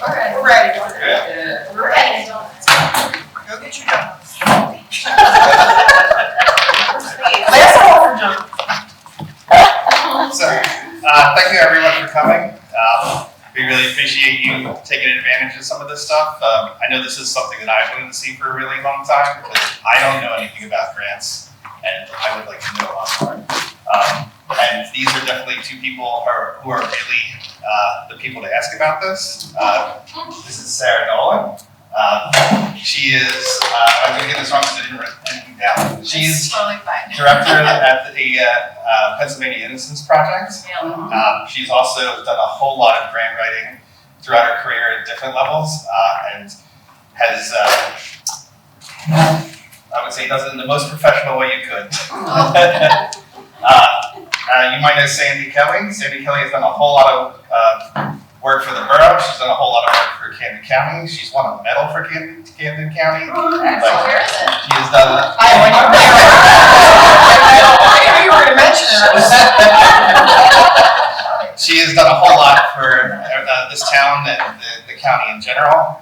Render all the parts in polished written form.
All right. We're ready. Yeah. We're ready. Go get your donuts. Last call for donuts. So, thank you everyone for coming. We really appreciate you taking advantage of some of this stuff. I know this is something that I've wanted to see for a really long time because I don't know anything about grants, and I would like to know a lot more. And these are definitely two people who are really the people to ask about this. This is Sara Nolan. She is, I'm going to get this wrong because I didn't write anything down. She's totally fine. director at the Pennsylvania Innocence Project. She's also done a whole lot of grant writing throughout her career at different levels and has, I would say, does it in the most professional way you could. You might know Sandi Kelly. Sandi Kelly has done a whole lot of work for the borough. She's done a whole lot of work for Camden County. She's won a medal for Camden County. Where is it? She has done I knew you were going to mention it. She has done a whole lot for this town and the county in general.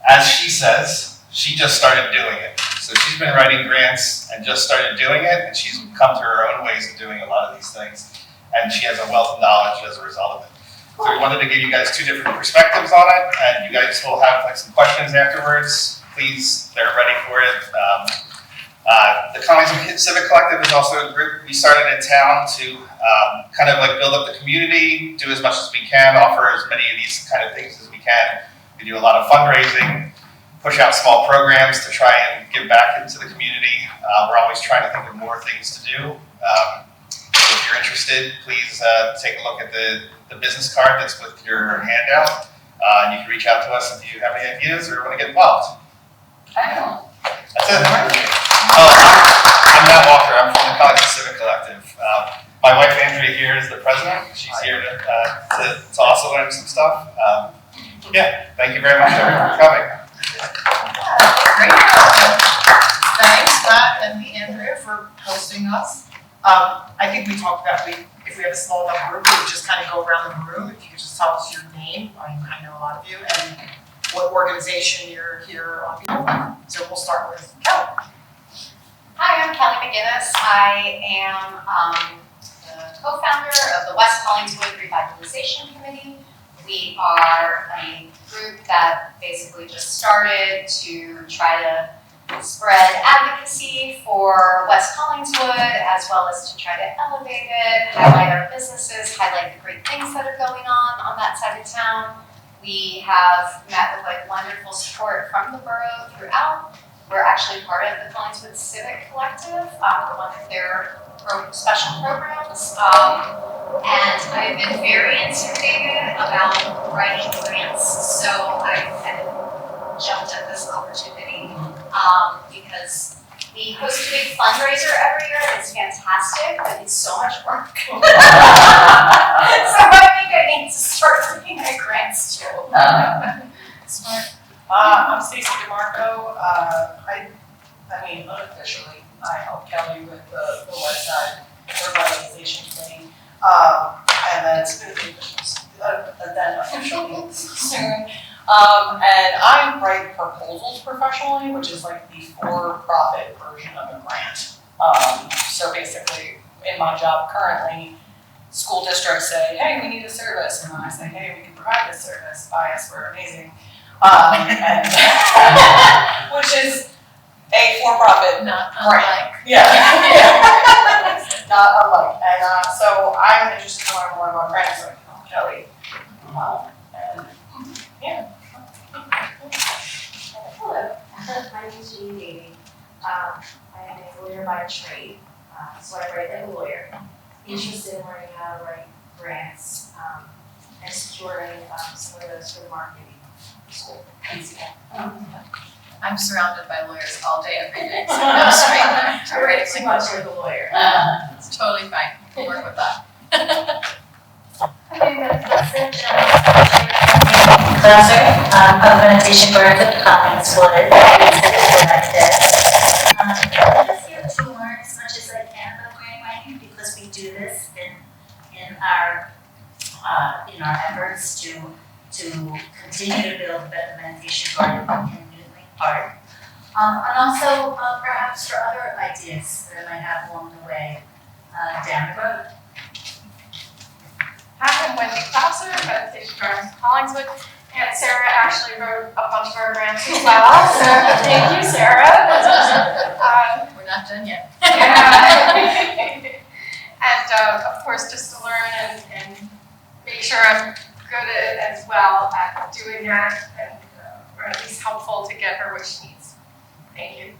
As she says, she just started doing it. So she's been writing grants and just started doing it, and she's come to her own ways of doing a lot of these things. And she has a wealth of knowledge as a result of it. So we wanted to give you guys two different perspectives on it, and you guys will have like some questions afterwards. Please, they're ready for it. The Collingswood Civic Collective is also a group we started in town to kind of like build up the community, do as much as we can, offer as many of these kind of things as we can. We do a lot of fundraising, push out small programs to try and give back into the community. We're always trying to think of more things to do. If you're interested, please take a look at the business card that's with your handout. And you can reach out to us if you have any ideas or want to get involved. That's it. I'm Matt Walker. I'm from the Collingswood Civic Collective. My wife Andrea here is the president. She's here to also learn some stuff. Yeah, thank you very much everyone for coming. Great. Thanks, Matt and Andrea, for hosting us. I think we talked about if we have a small enough group, we would just kind of go around the room. If you could just tell us your name, I know a lot of you, and what organization you're here on behalf of. So we'll start with Kelly. Hi, I'm Kelly McGinnis. I am the co-founder of the West Collingswood Revitalization Committee. We are a group that basically just started to try to spread advocacy for West Collingswood, as well as to try to elevate it, highlight our businesses, highlight the great things that are going on that side of town. We have met with like wonderful support from the borough throughout. We're actually part of the Collingswood Civic Collective, one of their special programs. And I've been very intimidated about writing grants, so I kind of jumped at this opportunity because we host a big fundraiser every year. It's fantastic, but it's so much work. So I think I need to start looking at grants too. Smart. I'm Stacey DeMarco. Unofficially, I help Kelly with the West Side Revitalization Committee. And then officially soon. And I write proposals professionally, which is like the for-profit version of a grant. So basically, in my job currently, school districts say, hey, we need a service. And then I say, hey, we can provide this service. Buy us, we're amazing. And which is a for-profit Not grant. unlike. Yeah. Not unlike. And so I'm interested to learn more about grants, so I can help Kelly. And yeah. Hello, my name is Jean Davey. I am a lawyer by trade, so I write like a lawyer. Interested in learning how to write grants and securing some of those for the marketing school. I'm surrounded by lawyers all day, every day, so no straight to writing Too much like a lawyer. It's totally fine. We'll work with that. Okay, that's it. Of Meditation Gardens of Collingswood. I just here to learn as much as I can about grant writing because we do this in our efforts to to continue to build the Meditation Garden in Newton Park. And also perhaps for other ideas that I might have along the way down the road. Hi, I'm Wendy Clouser, Meditation Gardens of Collingswood, and Sarah actually wrote a bunch of our grants as well, so thank you, Sarah. We're not done yet. And of course, just to learn and make sure I'm good at as well at doing that, and, or at least helpful to get her what she needs. Thank you.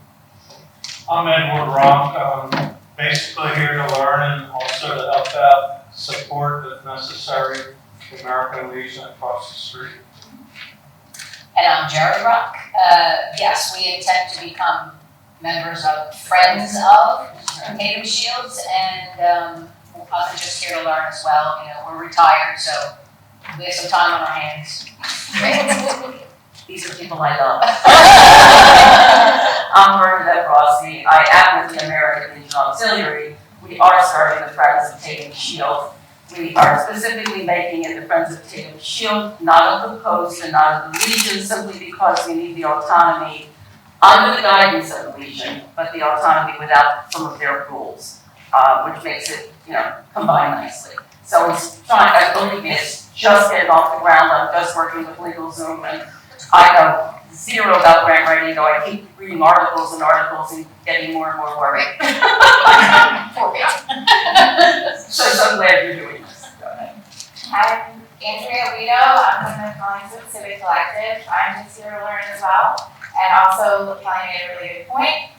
I'm Edward Ronk, basically here to learn and also to help out, support if necessary, the American Legion across the street. And I'm Jared Rock. Yes, we intend to become members of Friends of Tatum Shields, and I'm just here to learn as well. You know, we're retired, so we have some time on our hands. These are people I love. I'm Bernadette Rossi. I am with the American Legion Auxiliary. We are starting the Friends of Tatum Shield. We are specifically making it the Friends of Tatum Shield, not of the Post and not of the Legion, simply because we need the autonomy under the guidance of the Legion, but the autonomy without some of their rules, which makes it, combine nicely. So it's trying, believe me, it's just getting off the ground. I'm just working with LegalZoom, and I know zero about grant writing, though I keep reading articles and getting more and more worried. So glad you're doing this. Go ahead. I'm Andrea Lido. I'm from the Collingswood Civic Collective. I'm just here to learn as well. And also, Kelly made a really good point.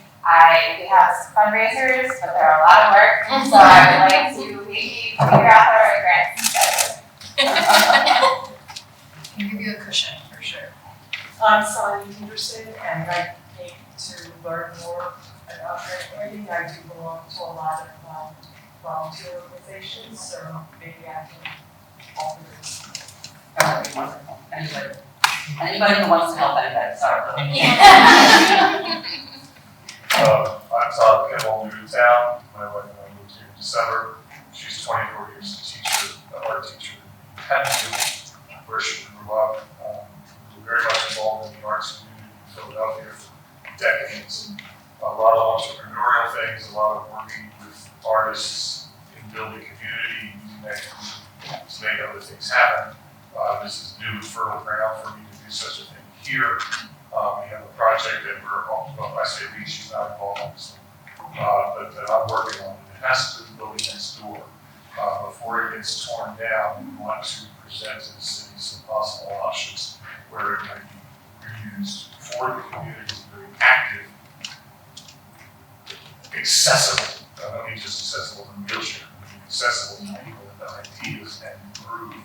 We have some fundraisers, but they're a lot of work. So I would like to maybe figure out how to write grants instead. Can give you a cushion for sure. I'm Sandi Kelly, and I came to learn more about grant writing. I do belong to a lot of volunteer organizations, so maybe I can offer this. That would be wonderful. Anybody who wants to help anybody, sorry. I'm Sara Nolan, new to town. My wife and I moved here in December. She's 24 years a teacher, an art teacher in Pennsylvania, where she grew up. We're very much involved in the arts community in Philadelphia for decades. A lot of entrepreneurial things, a lot of working with artists in building community, using that community to make other things happen. This is new, fertile ground for me to do such a thing here. We have a project that I say we, she's not involved in this one, but that I'm working on. It has to be the building next door. Before it gets torn down, we want to present to the city some possible options where it might be reused for the community, very active, accessible, I mean just accessible in wheelchair, accessible to people with ideas and groove.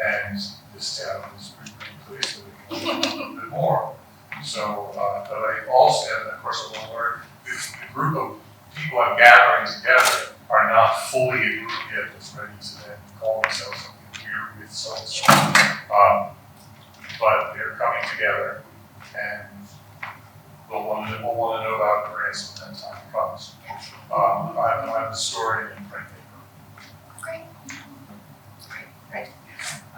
And this town is a pretty great place where they can do a little bit more. So, but I also, and of course, I want to learn, the group of people I'm gathering together are not fully a group yet that's ready to then call themselves something weird with so-and-so. But they're coming together, and we'll want to know about grants when that time comes. I'm the historian and print paper. Great.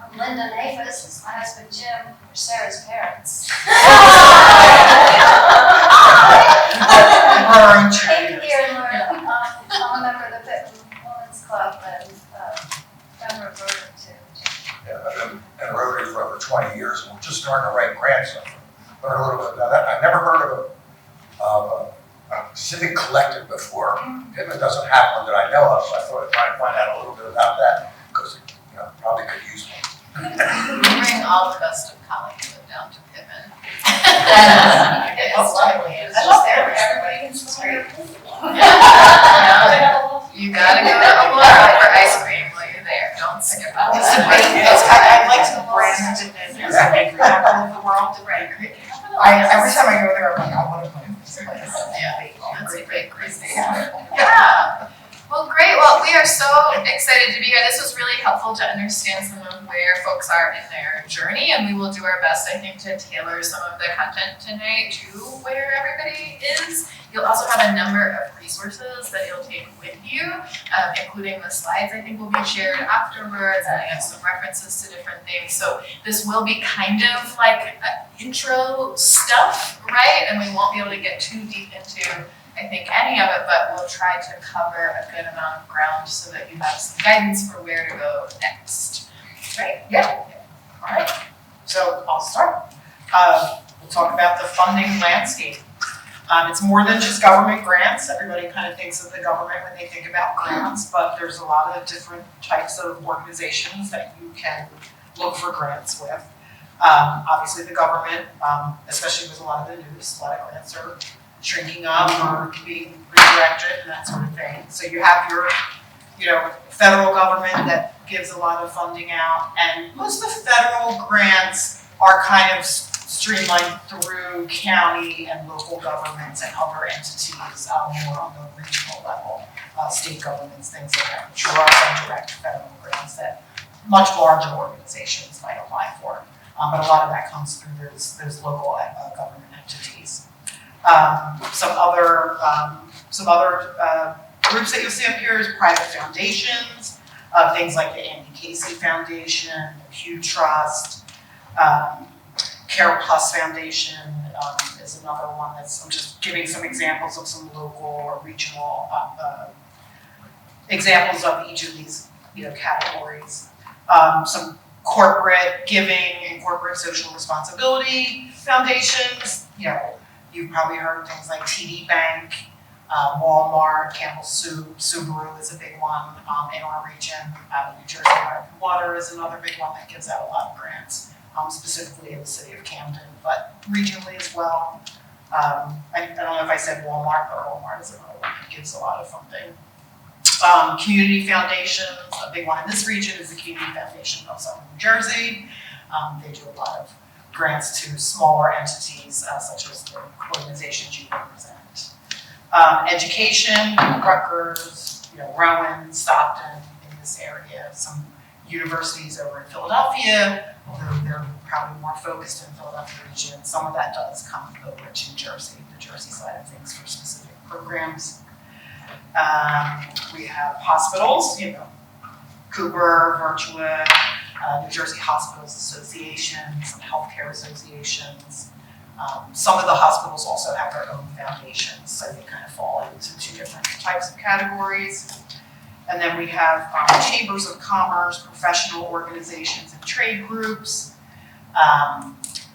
I'm Linda Nafis. This is my husband Jim. We're Sarah's parents. Thank you, dear Lord. I'm a member of the Pitman Women's Club and member of Rotary too. Yeah, I've been in Rotary for over 20 years, and we're just starting to write grants. Learn a little bit about that. I've never heard of a civic collective before. Pitman doesn't have one that I know of, so I thought I'd try and find out a little bit about that because probably could use one. We bring all the best of Collingswood down to Pitman. It's lovely. It's just there. Everybody can street. You gotta go to Aurora for ice cream while you're there. Don't skip out. I'd like to brand it as a capital of the world. Every time I go there, I'm like, I want to go to this place. Yeah, that's a great reason. Yeah. Well, great. Well, we are so excited to be here. This was really helpful to understand some of where folks are in their journey, and we will do our best, I think, to tailor some of the content tonight to where everybody is. You'll also have a number of resources that you'll take with you, including the slides I think will be shared afterwards, and I have some references to different things. So this will be kind of like intro stuff, right? And we won't be able to get too deep into, I think, any of it, but we'll try to cover a good amount of ground so that you have some guidance for where to go next. Right? Yeah. All right. So I'll start. We'll talk about the funding landscape. It's more than just government grants. Everybody kind of thinks of the government when they think about grants, but there's a lot of different types of organizations that you can look for grants with. Obviously the government, especially with a lot of the news, a lot of grants are shrinking up or being redirected and that sort of thing. So you have your, federal government that gives a lot of funding out, and most of the federal grants are kind of streamlined through county and local governments and other entities, more on the regional level, state governments, things like that, which are also direct federal grants that much larger organizations might apply for. But a lot of that comes through those local government entities. Some other groups that you'll see up here is private foundations, things like the Andy Casey Foundation, the Pew Trust, Care Plus Foundation is another one I'm just giving some examples of some local or regional examples of each of these categories. Some corporate giving and corporate social responsibility foundations. You've probably heard of things like TD Bank, Walmart, Campbell Soup, Subaru is a big one in our region. New Jersey American Water is another big one that gives out a lot of grants, specifically in the city of Camden, but regionally as well. I don't know if I said Walmart, but Walmart is another one that gives a lot of funding. Community foundations, a big one in this region is the Community Foundation of Southern New Jersey. They do a lot of grants to smaller entities such as the organizations you represent. Education, Rutgers, Rowan, Stockton in this area. Some universities over in Philadelphia, although they're probably more focused in the Philadelphia region. Some of that does come over to Jersey, the Jersey side of things for specific programs. We have hospitals, Cooper, Virtua, New Jersey Hospitals Association, some healthcare associations. Some of the hospitals also have their own foundations, so they kind of fall into two different types of categories. And then we have chambers of commerce, professional organizations, and trade groups.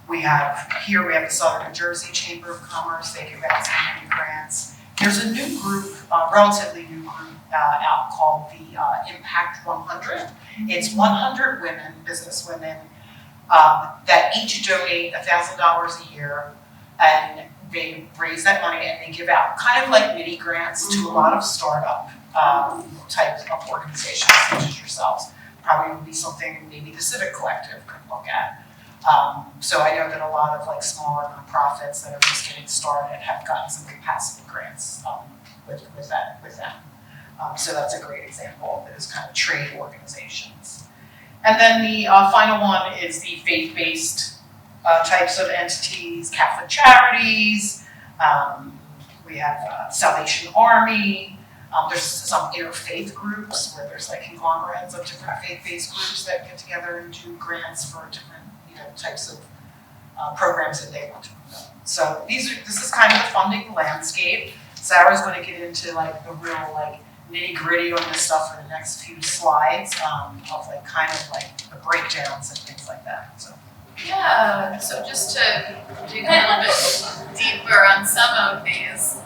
We have the Southern New Jersey Chamber of Commerce. They give out some many grants. There's a new group, relatively new group out called the Impact 100. It's 100 women, business women, that each donate $1,000 a year, and they raise that money and they give out kind of like mini grants to a lot of startup types of organizations such as yourselves. Probably would be something maybe the Civic Collective could look at. So I know that a lot of smaller nonprofits that are just getting started have gotten some capacity grants with them. So that's a great example of those kind of trade organizations. And then the final one is the faith-based types of entities, Catholic charities. We have Salvation Army. There's some interfaith groups where there's conglomerates of different faith-based groups that get together and do grants for different types of programs that they want to promote. So this is kind of the funding landscape. Sarah's going to get into the real nitty-gritty on this stuff for the next few slides of the breakdowns and things like that. So. Yeah, so just to dig a little bit deeper on some of these,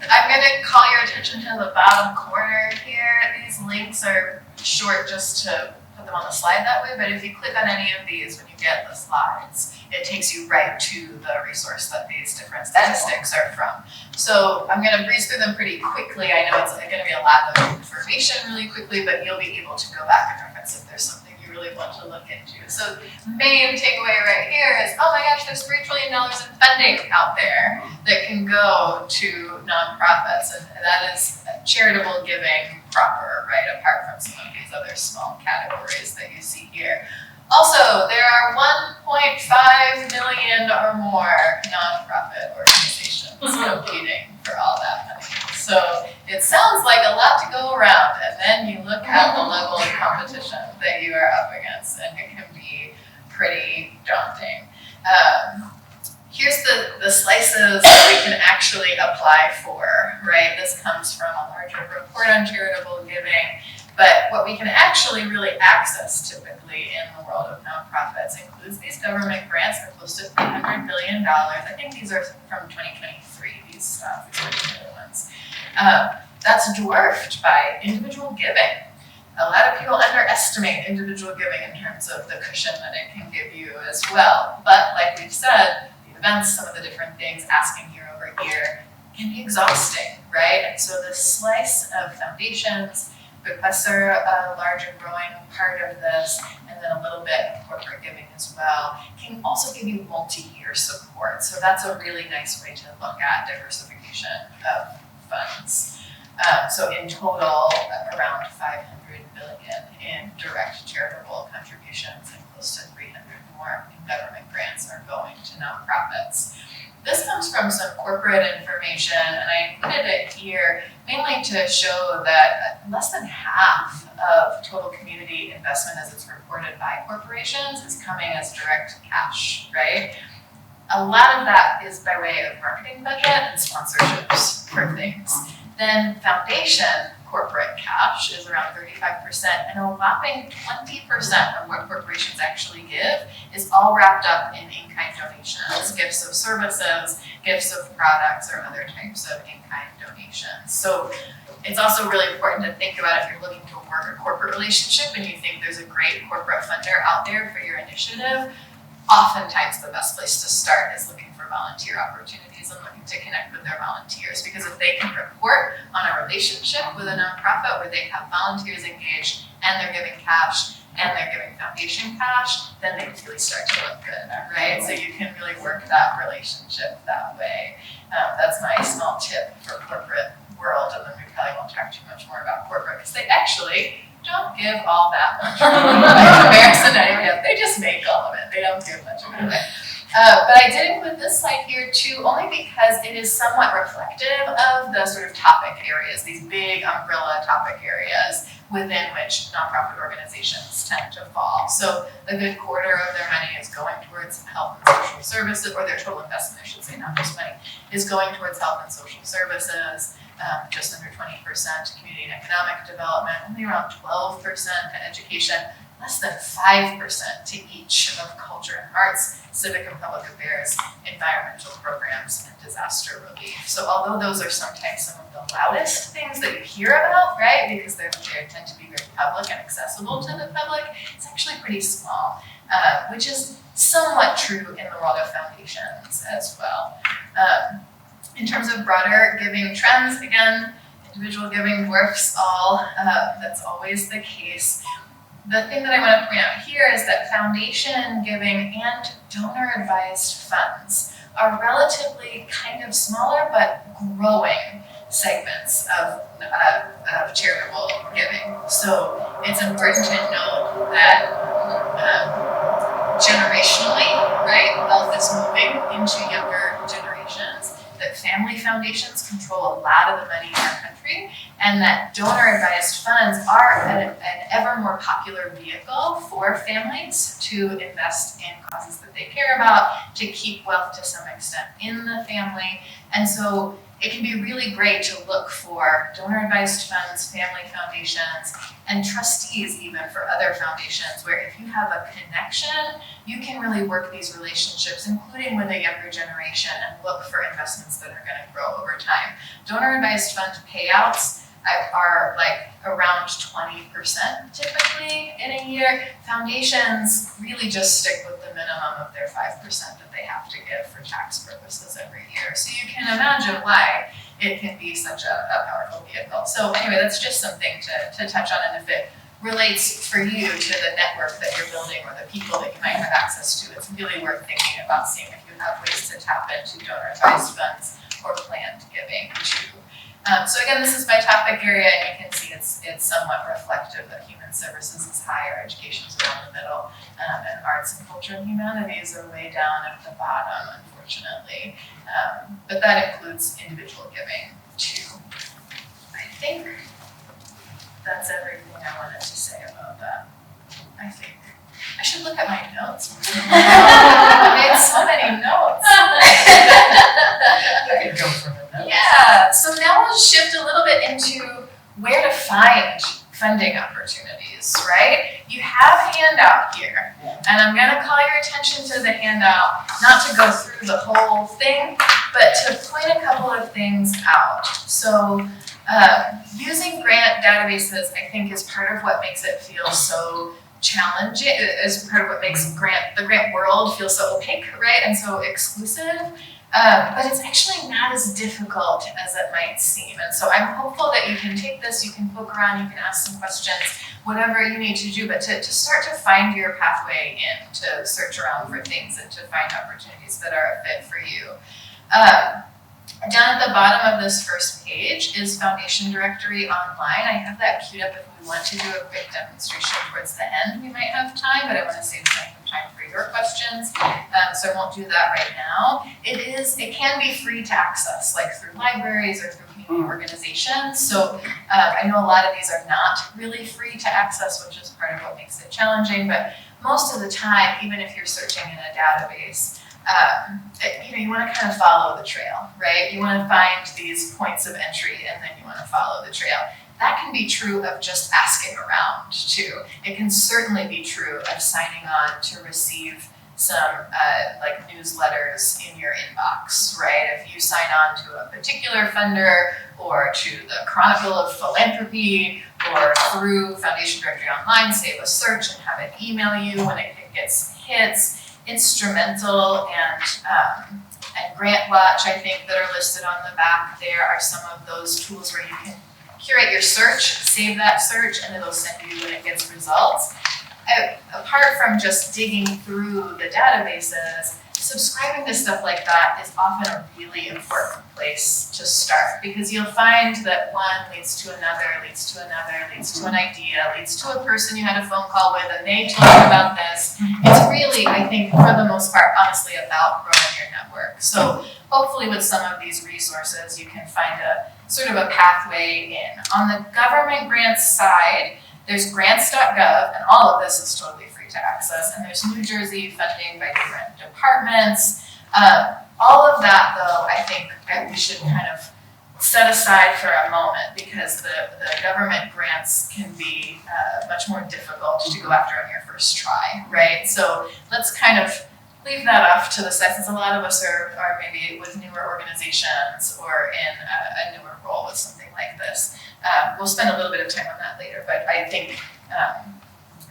I'm going to call your attention to the bottom corner here. These links are short just to put them on the slide that way, but if you click on any of these when you get the slides, it takes you right to the resource that these different statistics are from. So I'm going to breeze through them pretty quickly. I know it's going to be a lot of information really quickly, but you'll be able to go back and reference if there's something you really want to look into. So main takeaway right here is, oh my gosh, there's $3 trillion in funding out there that can go to nonprofits, and that is charitable giving proper, right, apart from some of these other small categories that you see here. Also, there are 1.5 million or more nonprofit organizations competing for all that money. So it sounds like a lot to go around, and then you look at the level of competition that you are up against, and it can be pretty daunting. Here's the slices that we can actually apply for, right? This comes from a larger report on charitable giving, but what we can actually really access typically in the world of nonprofits includes these government grants. They're close to $300 billion. I think these are from 2023, these are the other ones. That's dwarfed by individual giving. A lot of people underestimate individual giving in terms of the cushion that it can give you as well. But like we've said, the events, some of the different things, asking year over year, can be exhausting, right? And so this slice of foundations, bequests are a large and growing part of this, and then a little bit of corporate giving as well, can also give you multi-year support. So that's a really nice way to look at diversification of funds. So in total, around $500 billion in direct charitable contributions and close to 300 more in government grants are going to nonprofits. This comes from some corporate information, and I included it here mainly to show that less than half of total community investment as it's reported by corporations is coming as direct cash, right? A lot of that is by way of marketing budget and sponsorships for things. Then foundation corporate cash is around 35%, and a whopping 20% of what corporations actually give is all wrapped up in in-kind donations, gifts of services, gifts of products, or other types of in-kind donations. So it's also really important to think about if you're looking to work a corporate relationship and you think there's a great corporate funder out there for your initiative, oftentimes the best place to start is looking for volunteer opportunities and looking to connect with their volunteers, because if they can report on a relationship with a nonprofit where they have volunteers engaged and they're giving cash and they're giving foundation cash, then they really start to look good, right? So you can really work that relationship that way. That's my small tip for corporate world, and then we probably won't talk too much more about corporate because they actually don't give all that much comparison to anybody else. They just make all of it. They don't give much of it away. But I did include this slide here too, only because it is somewhat reflective of the sort of topic areas, these big umbrella topic areas within which nonprofit organizations tend to fall. So a good quarter of their money is going towards health and social services, or their total investment, I should say, not just money, is going towards health and social services. Just under 20% community and economic development, only around 12% to education, less than 5% to each of culture and arts, civic and public affairs, environmental programs, and disaster relief. So although those are sometimes some of the loudest things that you hear about, right, because they tend to be very public and accessible to the public, it's actually pretty small, which is somewhat true in the world of foundations as well. In terms of broader giving trends, again, individual giving dwarfs all. That's always the case. The thing that I want to point out here is that foundation giving and donor-advised funds are relatively kind of smaller but growing segments of charitable giving. So it's important to note that generationally, right, wealth is moving into younger generations, that family foundations control a lot of the money in our country, and that donor-advised funds are an ever more popular vehicle for families to invest in causes that they care about, to keep wealth to some extent in the family. And so it can be really great to look for donor-advised funds, family foundations, and trustees even for other foundations, where if you have a connection, you can really work these relationships, including with a younger generation, and look for investments that are going to grow over time. Donor-advised fund payouts are like around 20% typically in a year. Foundations really just stick with the minimum of their 5% that they have to give for tax purposes every year. So you can imagine why it can be such a powerful vehicle. So anyway, that's just something to touch on, and if it relates for you to the network that you're building or the people that you might have access to, it's really worth thinking about seeing if you have ways to tap into donor advised funds or planned giving too. So again, this is my topic area, and you can see it's somewhat reflective that human services is higher, education is around the middle, and arts and culture and humanities are way down at the bottom, unfortunately. But that includes individual giving too. I think that's everything I wanted to say about that. I think. I should look at my notes. I made so many notes. I could go from the notes. Yeah, so now we'll shift a little bit into where to find funding opportunities, right? You have a handout here, and I'm gonna call your attention to the handout, not to go through the whole thing, but to point a couple of things out. So using grant databases, I think, is part of what makes it feel so challenging, is part of what makes the grant world feel so opaque, right, and so exclusive. But it's actually not as difficult as it might seem. And so I'm hopeful that you can take this, you can poke around, you can ask some questions, whatever you need to do, but to start to find your pathway in, to search around for things and to find opportunities that are a fit for you. Down at the bottom of this first page is Foundation Directory Online. I have that queued up if we want to do a quick demonstration towards the end. We might have time, but I want to save some time for your questions, so I won't do that right now. It can be free to access, like through libraries or through community organizations. So I know a lot of these are not really free to access, which is part of what makes it challenging, but most of the time, even if you're searching in a database, you want to kind of follow the trail, right? You want to find these points of entry and then you want to follow the trail. That can be true of just asking around too. It can certainly be true of signing on to receive some like newsletters in your inbox, right? If you sign on to a particular funder or to the Chronicle of Philanthropy or through Foundation Directory Online, save a search and have it email you when it gets hits. Instrumental and Grant Watch, I think, that are listed on the back there are some of those tools where you can curate your search, save that search, and it'll send you when it gets results. Apart from just digging through the databases, subscribing to stuff like that is often a really important place to start, because you'll find that one leads to another, leads to another, leads to an idea, leads to a person you had a phone call with and they told you about this. It's really, I think, for the most part, honestly, about growing your network. So hopefully with some of these resources, you can find a sort of a pathway in. On the government grants side, there's grants.gov, and all of this is totally free to access, and there's New Jersey funding by different departments. All of that, though, I think that we should kind of set aside for a moment, because the government grants can be much more difficult to go after on your first try, right? So let's kind of leave that off to the side, since a lot of us are maybe with newer organizations or in a newer role with something like this. We'll spend a little bit of time on that later, but I think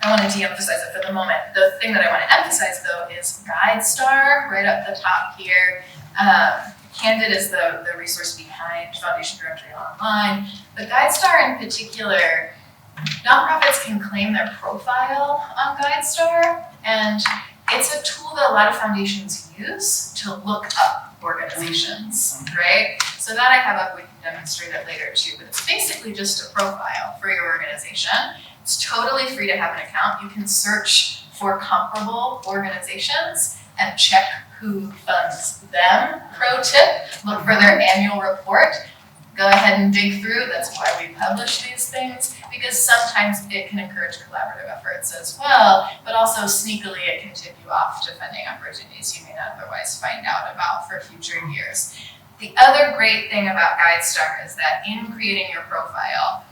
I want to de-emphasize it for the moment. The thing that I want to emphasize, though, is GuideStar right up the top here. Candid is the resource behind Foundation Directory Online. But GuideStar in particular, nonprofits can claim their profile on GuideStar, and it's a tool that a lot of foundations use to look up organizations, right? So that I have up, we can demonstrate it later too, but it's basically just a profile for your organization. It's totally free to have an account. You can search for comparable organizations and check who funds them. Pro tip, look for their annual report. Go ahead and dig through. That's why we publish these things, because sometimes it can encourage collaborative efforts as well, but also sneakily it can tip you off to funding opportunities you may not otherwise find out about for future years. The other great thing about GuideStar is that in creating your profile,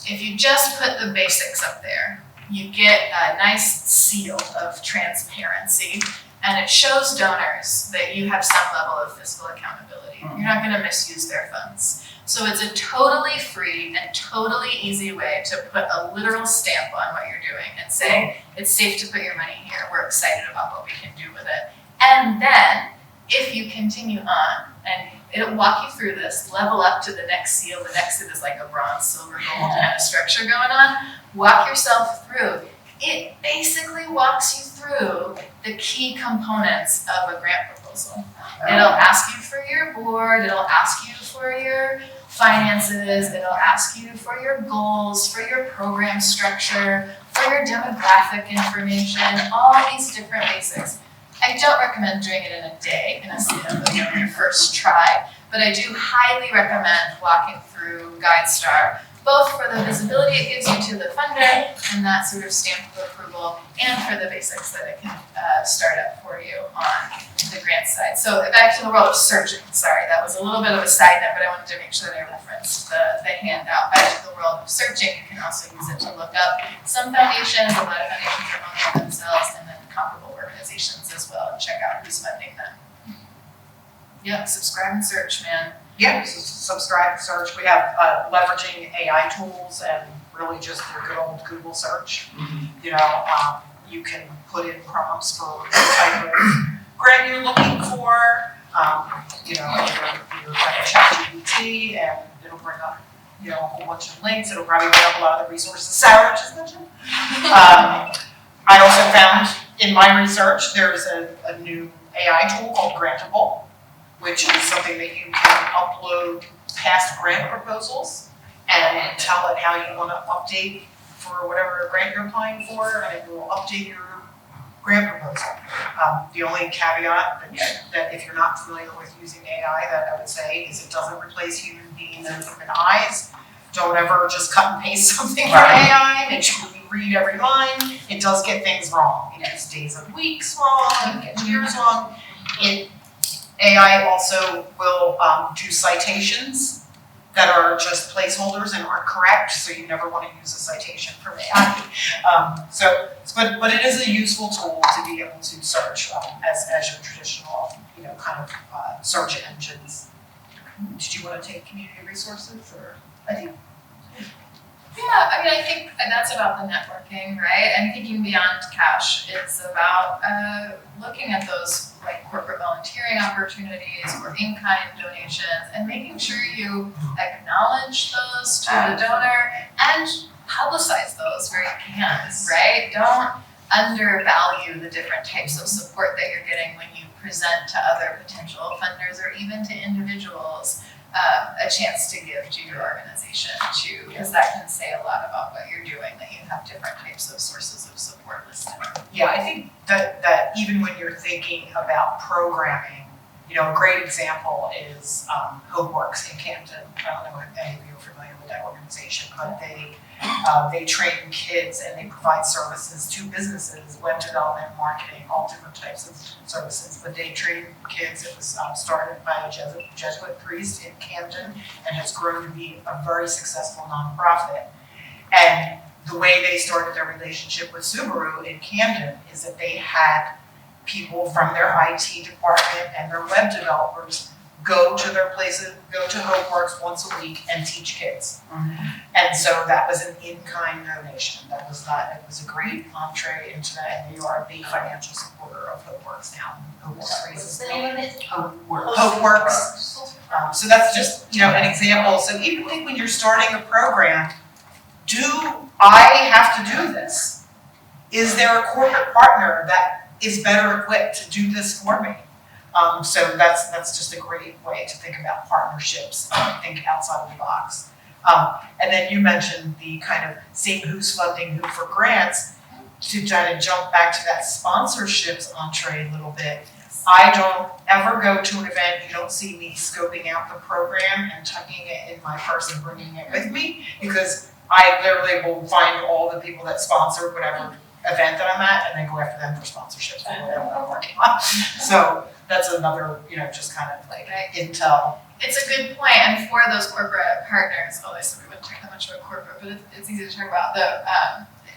if you just put the basics up there, you get a nice seal of transparency, and it shows donors that you have some level of fiscal accountability. You're not going to misuse their funds. So it's a totally free and totally easy way to put a literal stamp on what you're doing and say, it's safe to put your money here. We're excited about what we can do with it. And then, if you continue on, and it'll walk you through this, level up to the next seal, the next seal is like a bronze, silver, gold kind of structure going on, walk yourself through. It basically walks you through the key components of a grant proposal. It'll ask you for your board, it'll ask you for your finances, it'll ask you for your goals, for your program structure, for your demographic information, all these different basics. I don't recommend doing it in a day, in your first try, but I do highly recommend walking through GuideStar, both for the visibility it gives you to the funder and that sort of stamp of approval, and for the basics that it can start up for you on the grant side. So back to the world of searching. Sorry, that was a little bit of a side note, but I wanted to make sure that I referenced the handout. Back to the world of searching, you can also use it to look up some foundations. A lot of foundations are on themselves, and then comparable organizations as well, and check out who's funding them. Yep, subscribe and search, man. Yeah, subscribe, search. We have leveraging AI tools and really just your good old Google search. You know, you can put in prompts for the type of grant you're looking for. You know, you're like ChatGPT, and it'll bring up, you know, a whole bunch of links. It'll probably bring up a lot of the resources Sara just mentioned. I also found in my research there's a new AI tool called Grantable, which is something that you can upload past grant proposals and tell it how you want to update for whatever grant you're applying for, and it will update your grant proposal. The only caveat that if you're not familiar with using AI, that I would say is it doesn't replace human beings and human eyes. Don't ever just cut and paste something from AI. Make sure you read every line. It does get things wrong. It gets days of weeks wrong, it gets years wrong. AI also will do citations that are just placeholders and aren't correct, so you never want to use a citation from AI. But it is a useful tool to be able to search as your traditional, you know, kind of search engines. Did you want to take community resources, or I think? Yeah, I mean, I think that's about the networking, right? And thinking beyond cash, it's about looking at those like corporate volunteering opportunities or in-kind donations, and making sure you acknowledge those to the donor and publicize those where you can, right? Don't undervalue the different types of support that you're getting when you present to other potential funders or even to individuals a chance to give to your organization too, because that can say a lot about what you're doing, that you have different types of sources of support listed. Yeah, I think that even when you're thinking about programming, you know, a great example is HopeWorks in Camden. I don't know if any of you are familiar with that organization, but they train kids and they provide services to businesses, web development, marketing, all different types of services. But they train kids. It was started by a Jesuit priest in Camden and has grown to be a very successful nonprofit. And the way they started their relationship with Subaru in Camden is that they had people from their IT department and their web developers go to their places, go to HopeWorks once a week and teach kids. And so that was an in-kind donation. It was a great entree into that, and you are a big financial supporter of HopeWorks now. HopeWorks raises money. HopeWorks. So that's just, you know, an example. So even think when you're starting a program, do I have to do this? Is there a corporate partner that is better equipped to do this for me? So that's just a great way to think about partnerships, think outside of the box. And then you mentioned the kind of seeing who's funding who for grants. To kind of jump back to that sponsorships entree a little bit, I don't ever go to an event, you don't see me scoping out the program and tucking it in my purse and bringing it with me, because I literally will find all the people that sponsor whatever event that I'm at and then go after them for sponsorships or whatever I'm working on. So that's another, you know, just kind of like intel. It's a good point, and for those corporate partners, obviously we wouldn't talk that much about corporate, but it's easy to talk about.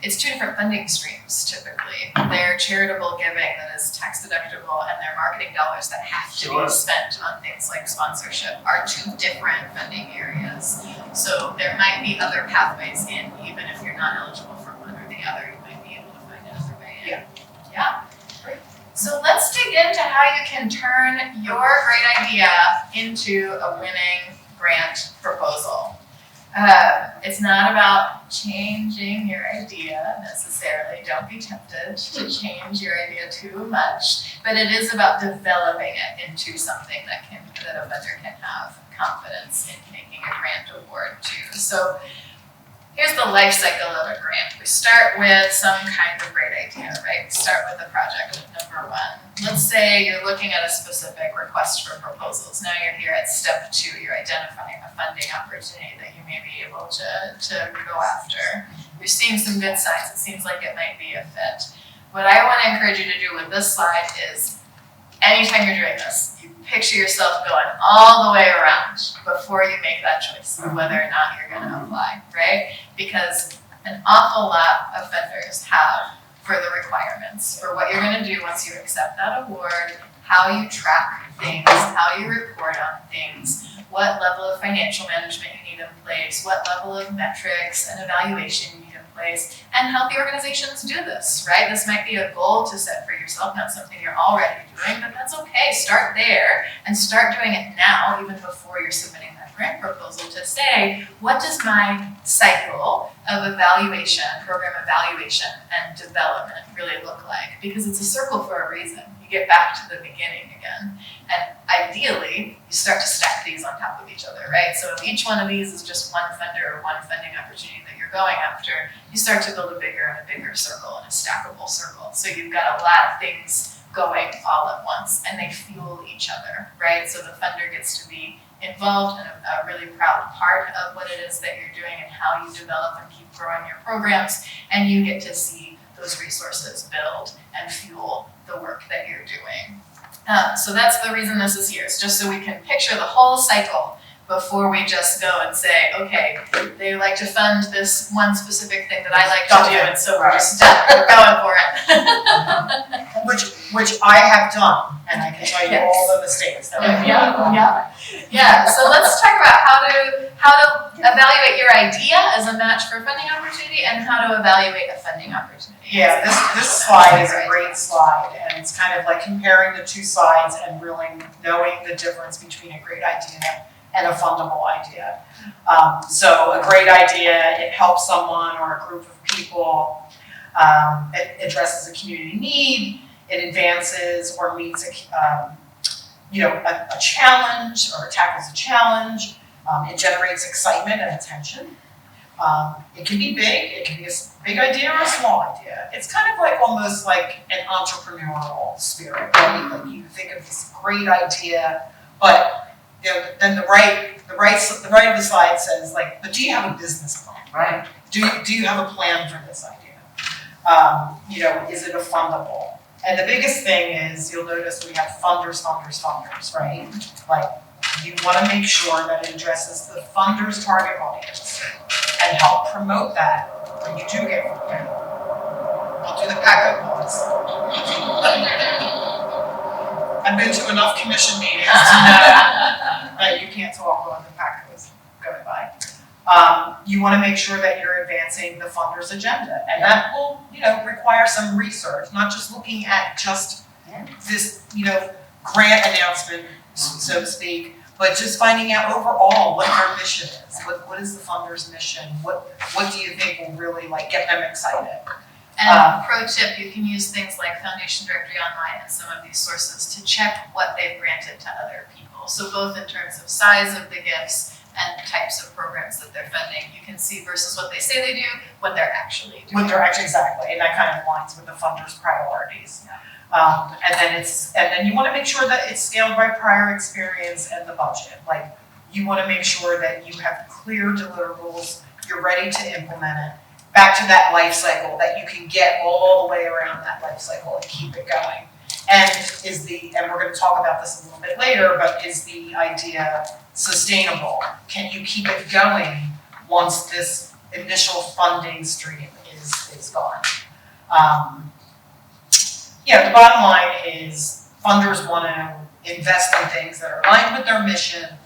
It's two different funding streams typically. Their charitable giving that is tax deductible and their marketing dollars that have to be spent on things like sponsorship are two different funding areas. So there might be other pathways in, even if you're not eligible for one or the other, you might be able to find another way in. Yeah. Great. So let's dig into how you can can turn your great idea into a winning grant proposal. It's not about changing your idea necessarily. Don't be tempted to change your idea too much, but it is about developing it into something that a vendor can have confidence in making a grant award to. So here's the life cycle of a grant. We start with some kind of great idea, right? We start with a project number one. Let's say you're looking at a specific request for proposals. Now you're here at step 2. You're identifying a funding opportunity that you may be able to go after. You're seeing some good signs. It seems like it might be a fit. What I want to encourage you to do with this slide is anytime you're doing this, you picture yourself going all the way around before you make that choice of whether or not you're going to apply, right? Because an awful lot of vendors have further requirements for what you're going to do once you accept that award, how you track things, how you report on things, what level of financial management you need in place, what level of metrics and evaluation you need in place, and healthy organizations do this, right? This might be a goal to set for yourself, not something you're already doing, but that's okay. Start there and start doing it now, even before you're submitting that grant proposal, to say, what does my cycle of evaluation, program evaluation and development really look like? Because it's a circle for a reason. You get back to the beginning again. And ideally, you start to stack these on top of each other, right? So if each one of these is just one funder or one funding opportunity that you're going after, you start to build a bigger and a bigger circle and a stackable circle. So you've got a lot of things going all at once, and they fuel each other, right? So the funder gets to be involved in a really proud part of what it is that you're doing and how you develop and keep growing your programs, and you get to see those resources build and fuel the work that you're doing. So that's the reason this is here. It's just so we can picture the whole cycle before we just go and say, okay, they like to fund this one specific thing that I like to do, and so we're just done. We're going for it. Which I have done, and I can tell you all the mistakes that I've made. Yeah. So let's talk about how to evaluate your idea as a match for a funding opportunity, and how to evaluate a funding opportunity. Yeah, this slide is a great slide, and it's kind of like comparing the two sides and really knowing the difference between a great idea and a fundable idea. So a great idea, it helps someone or a group of people, it addresses a community need, it advances or meets a challenge, or it tackles a challenge, it generates excitement and attention. It can be big, it can be a big idea or a small idea. It's kind of like almost like an entrepreneurial spirit, right? Like you think of this great idea, but then the right of the slide says, like, but do you have a business plan, right? Do you have a plan for this idea? Is it a fundable? And the biggest thing is, you'll notice we have funders, right? Like, you want to make sure that it addresses the funder's target audience and help promote that when you do get funding. I'll do the pack-up pause. I've been to enough commission meetings to know that you can't talk while the pack goes going by. You want to make sure that you're advancing the funder's agenda, and that will, require some research, not just looking at just this, grant announcement, so to speak, but just finding out overall what their mission is. What is the funder's mission? What do you think will really get them excited? And pro tip, you can use things like Foundation Directory Online and some of these sources to check what they've granted to other people. So both in terms of size of the gifts and types of programs that they're funding, you can see versus what they say they do, what they're actually doing. Exactly, and that kind of aligns with the funder's priorities. And then you want to make sure that it's scaled by prior experience and the budget. Like, you want to make sure that you have clear deliverables, you're ready to implement it. Back to that life cycle, that you can get all the way around that life cycle and keep it going. And we're going to talk about this a little bit later, but is the idea sustainable? Can you keep it going once this initial funding stream is gone? The bottom line is funders want to invest in things that are aligned with their mission,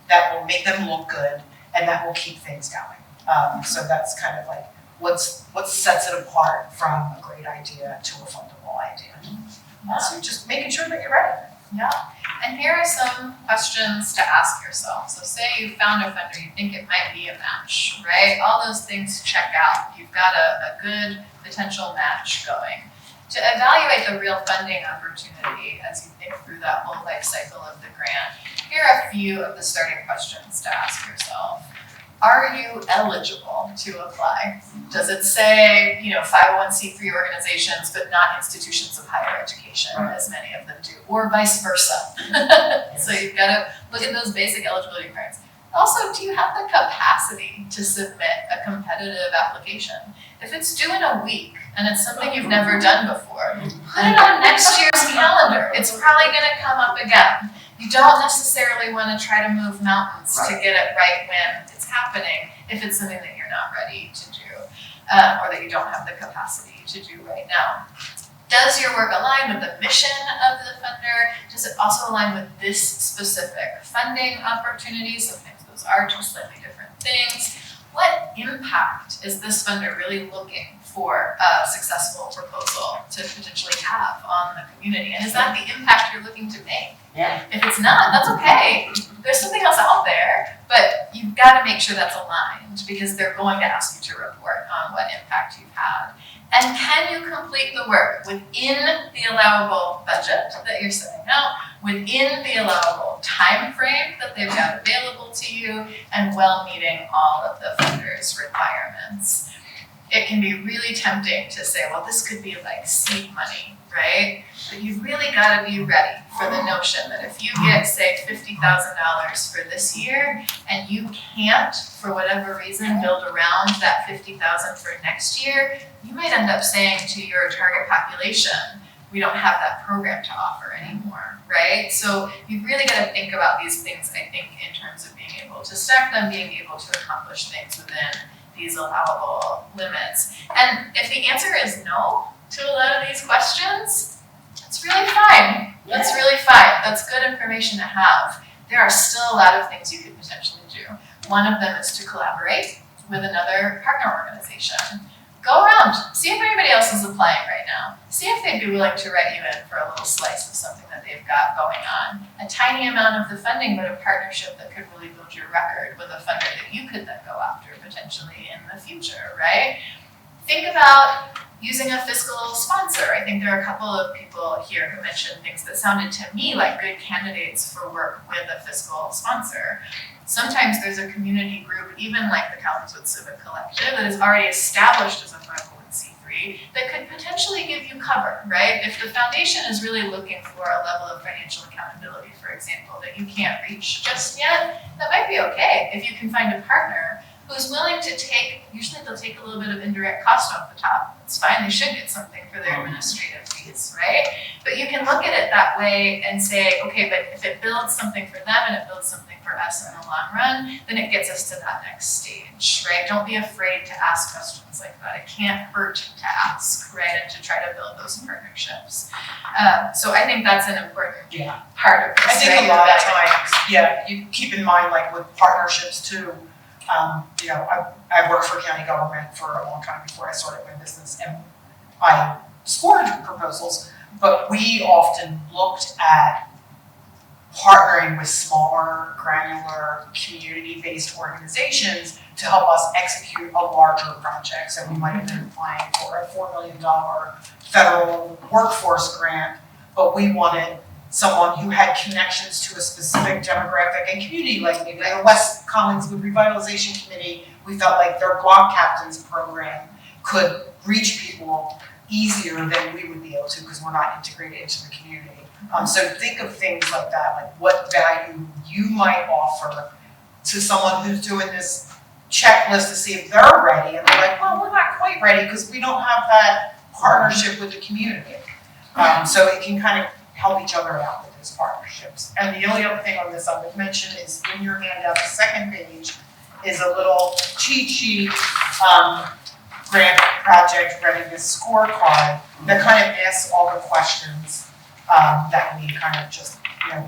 that will make them look good, and that will keep things going. So that's kind of like what sets it apart from a great idea to a fundable idea. So just making sure that you're ready. And here are some questions to ask yourself. So say you found a funder, you think it might be a match, right? All those things check out. You've got a good potential match going. To evaluate the real funding opportunity as you think through that whole life cycle of the grant, here are a few of the starting questions to ask yourself. Are you eligible to apply? Does it say, 501c3 organizations, but not institutions of higher education, as many of them do, or vice versa? So you've got to look at those basic eligibility requirements. Also, do you have the capacity to submit a competitive application? If it's due in a week and it's something you've never done before, put it on next year's calendar. It's probably going to come up again. You don't necessarily want to try to move mountains to get it right when it's happening if it's something that you're not ready to do or that you don't have the capacity to do right now. Does your work align with the mission of the funder? Does it also align with this specific funding opportunity? Sometimes those are two slightly different things. What impact is this funder really looking for a successful proposal to potentially have on the community? And is that the impact you're looking to make? Yeah. If it's not, that's okay. There's something else out there, but you've got to make sure that's aligned because they're going to ask you to report on what impact you've had. And can you complete the work within the allowable budget that you're setting out, within the allowable time frame that they've got available to you, and while meeting all of the funder's requirements? It can be really tempting to say, well, this could be like seed money, right? But you've really got to be ready for the notion that if you get, say, $50,000 for this year and you can't, for whatever reason, build around that $50,000 for next year, you might end up saying to your target population, we don't have that program to offer anymore, right? So you've really got to think about these things, I think, in terms of being able to stack them, being able to accomplish things within these allowable limits. And if the answer is no to a lot of these questions, it's really fine. That's really fine. That's good information to have. There are still a lot of things you could potentially do. One of them is to collaborate with another partner organization. Go around, see if anybody else is applying right now. See if they'd be willing to write you in for a little slice of something that they've got going on. A tiny amount of the funding, but a partnership that could really build your record with a funder that you could then go after potentially in the future, right? Think about using a fiscal sponsor. I think there are a couple of people here who mentioned things that sounded to me like good candidates for work with a fiscal sponsor. Sometimes there's a community group, even like the Collingswood Civic Collective, that is already established as a 501c3 that could potentially give you cover, right? If the foundation is really looking for a level of financial accountability, for example, that you can't reach just yet, that might be okay if you can find a partner who's willing to take, usually they'll take a little bit of indirect cost off the top. It's fine, they should get something for their administrative fees, right? But you can look at it that way and say, okay, but if it builds something for them and it builds something for us in the long run, then it gets us to that next stage, right? Don't be afraid to ask questions like that. It can't hurt to ask, right? And to try to build those partnerships. So I think that's an important part of this. I think a lot of times, you keep in mind, like with partnerships too, I worked for county government for a long time before I started my business, and I scored proposals, but we often looked at partnering with smaller, granular, community-based organizations to help us execute a larger project. So we might have been applying for a $4 million federal workforce grant, but we wanted someone who had connections to a specific demographic and community, like maybe the West Collingswood Revitalization Committee. We felt like their block captains program could reach people easier than we would be able to because we're not integrated into the community. So think of things like that, like what value you might offer to someone who's doing this checklist to see if they're ready, and they're like, well, we're not quite ready because we don't have that partnership with the community. So it can kind of help each other out with these partnerships. And the only other thing on this I would mention is in your handout, the second page is a little cheat sheet, grant project readiness scorecard that kind of asks all the questions that we kind of just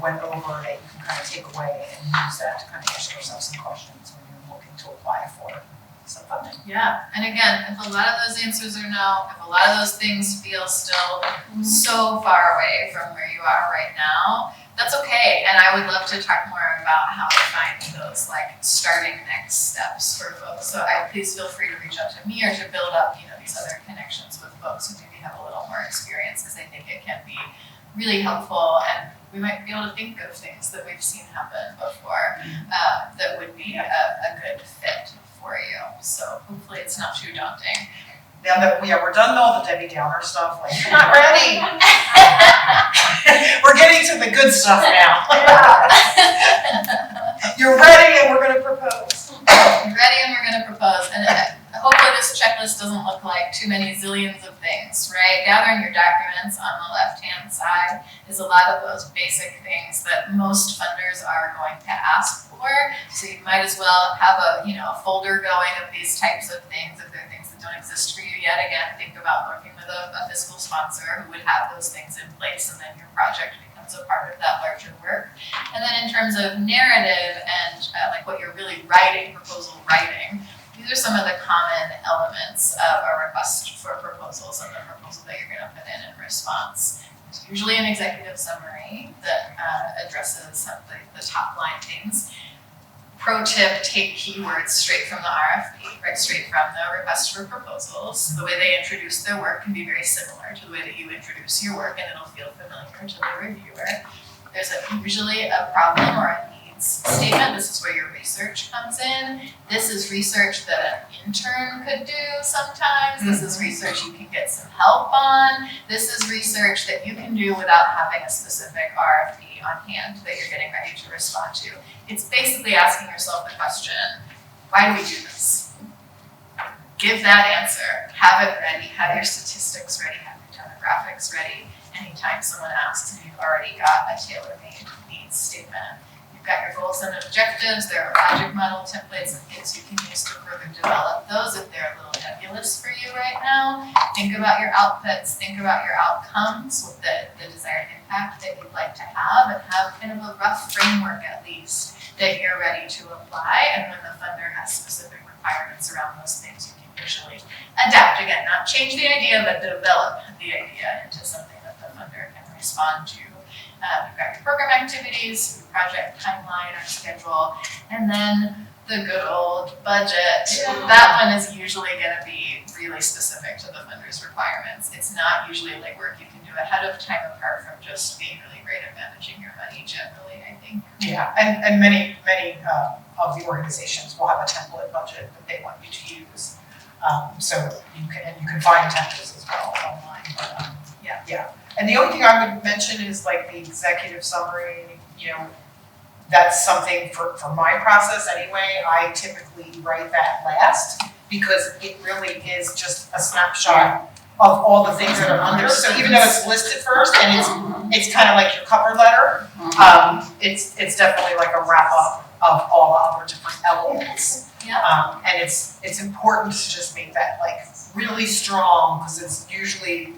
went over that you can kind of take away and use that to kind of ask yourself some questions when you're looking to apply for some funding. Yeah, and again, if a lot of those answers are no, if a lot of those things feel still so far away from where you are right now, that's okay. And I would love to talk more about how to find those like starting next steps for folks. So please feel free to reach out to me or to build up, these other connections with folks who maybe have a little more experience, because I think it can be really helpful, and we might be able to think of things that we've seen happen before that would be a good fit for you. So hopefully it's not too daunting. Now that we're done with all the Debbie Downer stuff, like, you're not ready. We're getting to the good stuff now. You're ready and we're gonna propose. You're ready and we're gonna propose. And hopefully this checklist doesn't look like too many zillions of things, right? Gathering your documents on the left-hand side is a lot of those basic things that most funders are going to ask for. So you might as well have a folder going of these types of things. If there are things that don't exist for you yet, again, think about working with a fiscal sponsor who would have those things in place, and then your project becomes a part of that larger work. And then in terms of narrative and like what you're really writing, proposal writing, these are some of the common elements of a request for proposals and the proposal that you're going to put in response. There's usually an executive summary that addresses some of the top line things. Pro tip, take keywords straight from the RFP, right? Straight from the request for proposals. The way they introduce their work can be very similar to the way that you introduce your work, and it'll feel familiar to the reviewer. There's usually a problem or a needs statement. This is where your research comes in. This is research that an intern could do sometimes. This is research you can get some help on. This is research that you can do without having a specific RFP on hand that you're getting ready to respond to. It's basically asking yourself the question, why do we do this? Give that answer, have it ready, have your statistics ready, have your demographics ready. Anytime someone asks and you've already got a tailor-made needs statement. You've got your goals and objectives, there are project model templates and things you can use to further develop those if they're a little nebulous for you right now. Think about your outputs, think about your outcomes with the desired impact that you'd like to have, and have kind of a rough framework at least that you're ready to apply. And when the funder has specific requirements around those things, you can usually adapt again, not change the idea, but develop the idea into something that the funder can respond to. You've got your program activities, your project timeline or schedule, and then the good old budget. That one is usually going to be really specific to the funder's requirements. It's not usually legwork you can do ahead of time, apart from just being really great at managing your money generally, I think. Yeah, and many of the organizations will have a template budget that they want you to use. So you can find templates as well online. But, yeah. And the only thing I would mention is like the executive summary. That's something for my process anyway. I typically write that last because it really is just a snapshot of all the things that are under. So even though it's listed first and it's kind of like your cover letter, it's definitely like a wrap up of all our different elements. Yeah. And it's important to just make that like really strong, because it's usually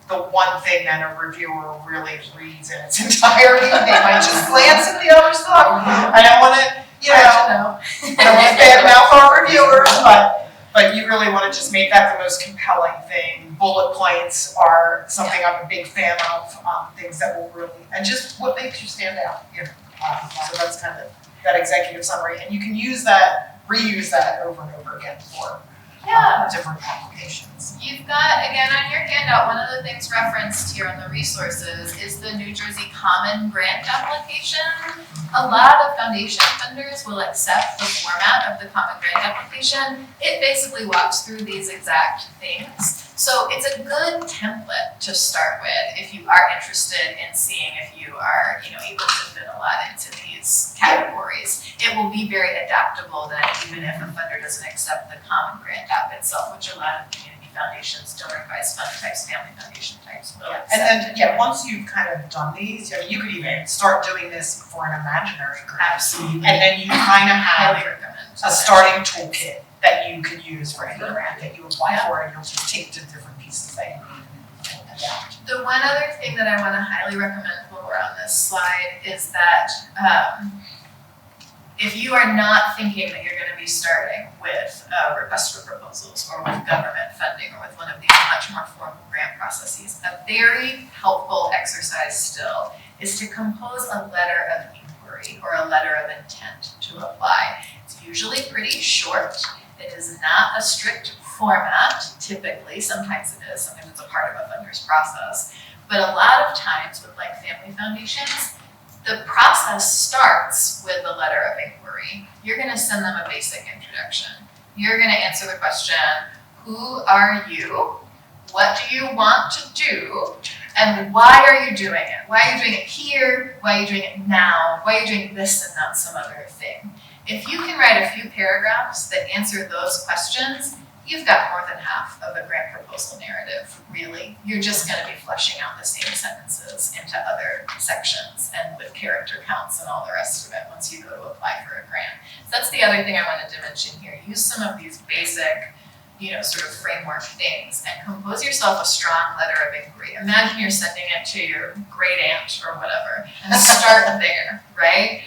the one thing that a reviewer really reads in its entirety. They might just glance at the other stuff. I don't want to, I don't want to badmouth our reviewers, but you really want to just make that the most compelling thing. Bullet points are something I'm a big fan of, things that will really, and just what makes you stand out. So that's kind of that executive summary, and you can reuse that over and over again for different applications. You've got, again, on your handout, one of the things referenced here in the resources is the New Jersey Common Grant application. A lot of foundation funders will accept the format of the Common Grant application. It basically walks through these exact things. So it's a good template to start with if you are interested in seeing if you are, able to fit a lot into these categories. It will be very adaptable then, even if a funder doesn't accept the Common Grant app itself, which a lot of community foundations, donor advised fund types, family foundation types will accept. And then, once you've kind of done these, you could even start doing this for an imaginary grant. Absolutely. And then you kind of have Highly recommend a starting toolkit that you could use for any grant that you apply for, and you'll just take the different pieces that you need and adapt. The one other thing that I want to highly recommend while we're on this slide is that if you are not thinking that you're gonna be starting with a request for proposals or with government funding or with one of these much more formal grant processes, a very helpful exercise still is to compose a letter of inquiry or a letter of intent to apply. It's usually pretty short. It is not a strict format, typically. Sometimes it is, sometimes it's a part of a funder's process. But a lot of times with like family foundations, the process starts with a letter of inquiry. You're gonna send them a basic introduction. You're gonna answer the question, who are you? What do you want to do? And why are you doing it? Why are you doing it here? Why are you doing it now? Why are you doing this and not some other thing? If you can write a few paragraphs that answer those questions, you've got more than half of a grant proposal narrative, really. You're just gonna be fleshing out the same sentences into other sections and with character counts and all the rest of it once you go to apply for a grant. So that's the other thing I wanted to mention here. Use some of these basic, sort of framework things and compose yourself a strong letter of inquiry. Imagine you're sending it to your great aunt or whatever and start there, right?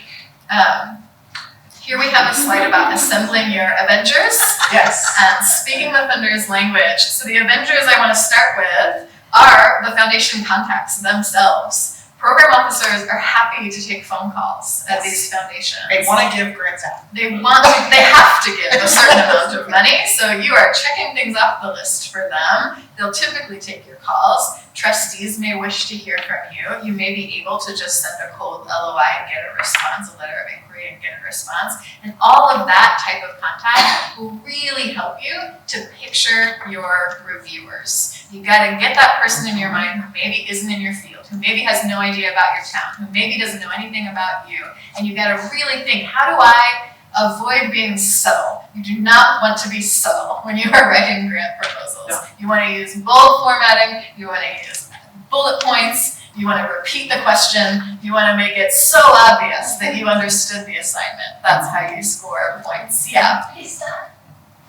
Here we have a slide about assembling your Avengers. Yes. And speaking the funder's language, so the Avengers I want to start with are the foundation contacts themselves. Program officers are happy to take phone calls at these foundations. They want to give grants out. They have to give a certain amount of money, so you are checking things off the list for them. They'll typically take your calls. Trustees may wish to hear from you. You may be able to just send a cold LOI and get a response, a letter of inquiry and get a response. And all of that type of contact will really help you to picture your reviewers. You gotta get that person in your mind who maybe isn't in your field, who maybe has no idea about your town, who maybe doesn't know anything about you. And you gotta really think, how do I avoid being subtle? You do not want to be subtle when you are writing grant proposals. No. You want to use bold formatting, you want to use bullet points, you want to repeat the question, you want to make it so obvious that you understood the assignment. That's how you score points. Yeah. Is that,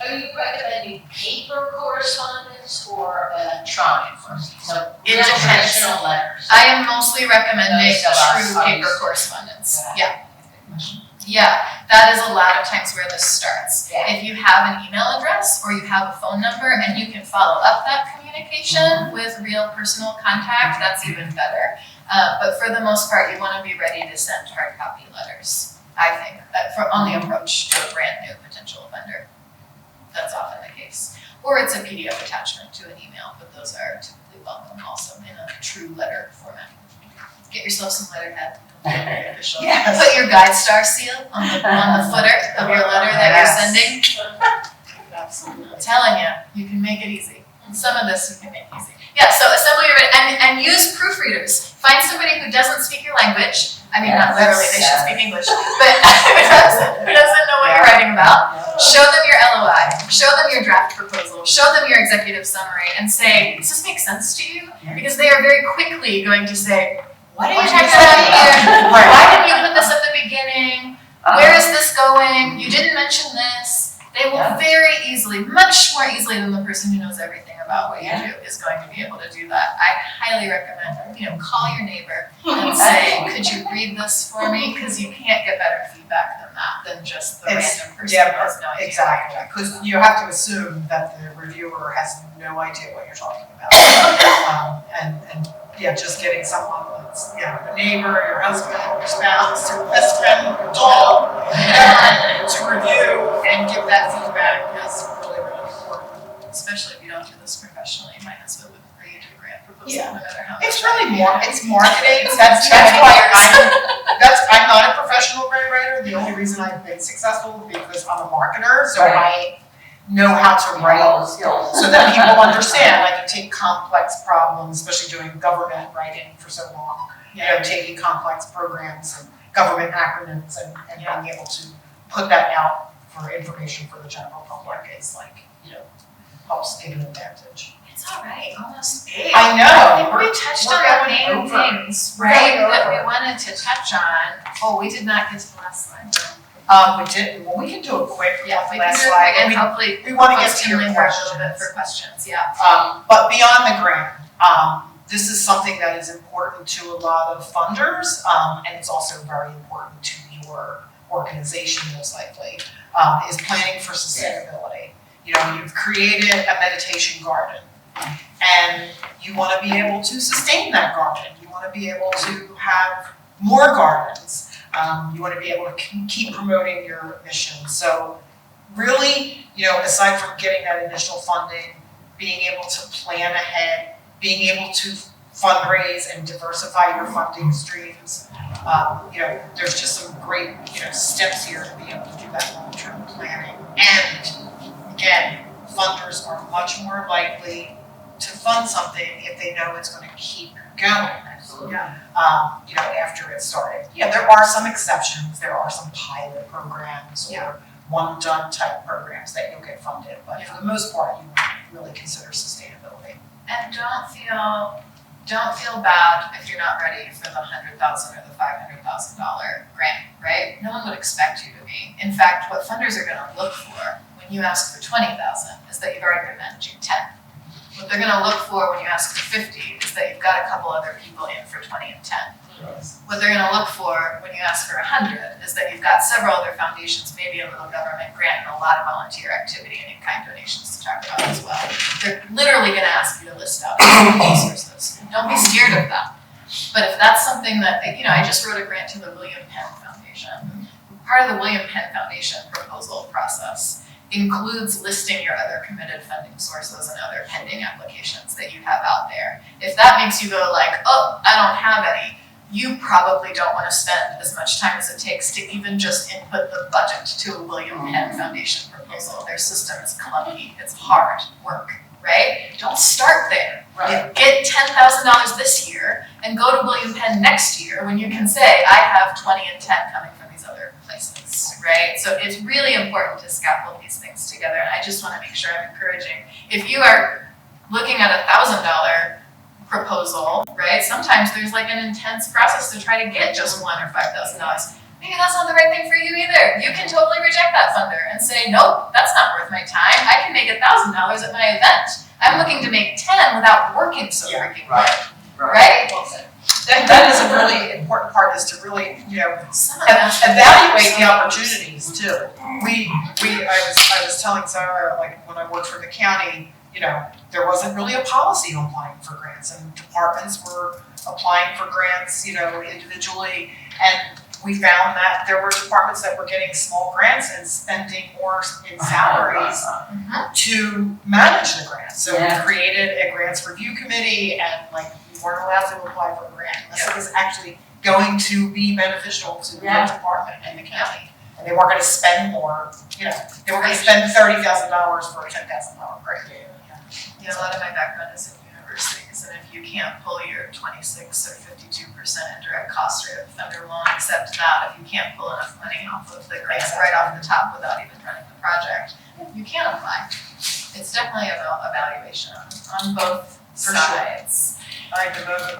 are you recommending paper correspondence or electronic? So it depends. traditional letters. I am mostly recommending Those true paper correspondence. Yeah. Yeah, that is a lot of times where this starts. Yeah. If you have an email address or you have a phone number and you can follow up that communication with real personal contact, that's even better. But for the most part, you want to be ready to send hard copy letters, I think, on the approach to a brand new potential offender. That's often the case. Or it's a PDF attachment to an email, but those are typically welcome also in a true letter format. Get yourself some letterhead. Official. Yes. Put your guide star seal on the footer of your letter that you're sending. Absolutely. I'm telling you, you can make it easy. And some of this you can make easy. Yeah, so assemble your, and use proofreaders. Find somebody who doesn't speak your language. I mean, not literally, they should speak English, but who doesn't know what you're writing about. Show them your LOI, show them your draft proposal, show them your executive summary, and say, does this make sense to you? Because they are very quickly going to say, what are you talking about here? Why didn't you put this at the beginning? Where is this going? You didn't mention this. They will very easily, much more easily than the person who knows everything about what you do is going to be able to do that. I highly recommend, call your neighbor and say, could you read this for me? Because you can't get better feedback than that, than just the random person who has no idea. Exactly, because you have to assume that the reviewer has no idea what you're talking about. Just getting someone that's, a neighbor, your husband, your spouse, your best friend, your dog, to review and give that feedback is really, really important. Especially if you don't do this professionally. My husband would agree to a grant proposal no matter how much. It's really it's marketing. That's why I'm not a professional grant writer. The only reason I've been successful is because I'm a marketer, so I know how to write so that people understand. I can take complex problems, especially doing government writing for so long. Taking complex programs and government acronyms and being able to put that out for information for the general public is helps give an advantage. It's all right, almost 8. I know. I think we touched on the main over. things, right, that we wanted to touch on. Oh, we did not get to the last slide. We didn't. Well, we can do a quick we can last do it slide. quick and hopefully we want to get folks to can your linger a questions. little bit for questions. Yeah. But beyond the grant, this is something that is important to a lot of funders, and it's also very important to your organization most likely, is planning for sustainability. You know, you've created a meditation garden and you want to be able to sustain that garden. You want to be able to have more gardens. You want to be able to keep promoting your mission. So really, you know, aside from getting that initial funding, being able to plan ahead, being able to fundraise and diversify your funding streams, you know, there's just some great, you know, steps here to be able to do that long-term planning. And again, funders are much more likely to fund something if they know it's going to keep going. Absolutely. You know, after it started. Yeah, there are some exceptions. There are some pilot programs or one-done type programs that you'll get funded, but for the most part, you want to really consider sustainability. And don't feel bad if you're not ready for the $100,000 or the $500,000 grant, right? No one would expect you to be. In fact, what funders are going to look for when you ask for $20,000 is that you've already been managing 10. What they're going to look for when you ask for 50 is that you've got a couple other people in for 20 and 10. What they're going to look for when you ask for 100 is that you've got several other foundations, maybe a little government grant, and a lot of volunteer activity and in-kind donations to talk about as well. They're literally going to ask you to list out resources. Don't be scared of them. But if that's something that, you know, I just wrote a grant to the William Penn Foundation. Part of the William Penn Foundation proposal process includes listing your other committed funding sources and other pending applications that you have out there. If that makes you go like, oh, I don't have any, you probably don't want to spend as much time as it takes to even just input the budget to a William Penn Foundation proposal. Their system is clunky, it's hard work, right? Don't start there. Right. Get $10,000 this year and go to William Penn next year when you can say, I have 20 and 10 coming from these other places, right? So it's really important to scaffold these things together. And I just want to make sure I'm encouraging. If you are looking at a $1,000 proposal, right? Sometimes there's like an intense process to try to get just $1,000 or $5,000. Maybe that's not the right thing for you either. You can totally reject that funder and say, nope, that's not worth my time. I can make $1,000 at my event. I'm looking to make 10 without working so freaking hard, right? That is a really important part, is to really, you know, evaluate the opportunities too. I was telling Sara, like when I worked for the county, you know, there wasn't really a policy on applying for grants, and departments were applying for grants, you know, individually, and we found that there were departments that were getting small grants and spending more in salaries to manage the grants. So we created a grants review committee, and like we weren't allowed to apply for a grant unless it was actually going to be beneficial to the department and the county. And they weren't going to spend more, you know, they were going to spend $30,000 for a $10,000 grant. Yeah, a lot of my background is in universities, and if you can't pull your 26 or 52% indirect cost rate of the funder won't accept that. If you can't pull enough money off of the grant right off the top without even running the project, you can't apply. It's definitely about evaluation on both sides. I devoted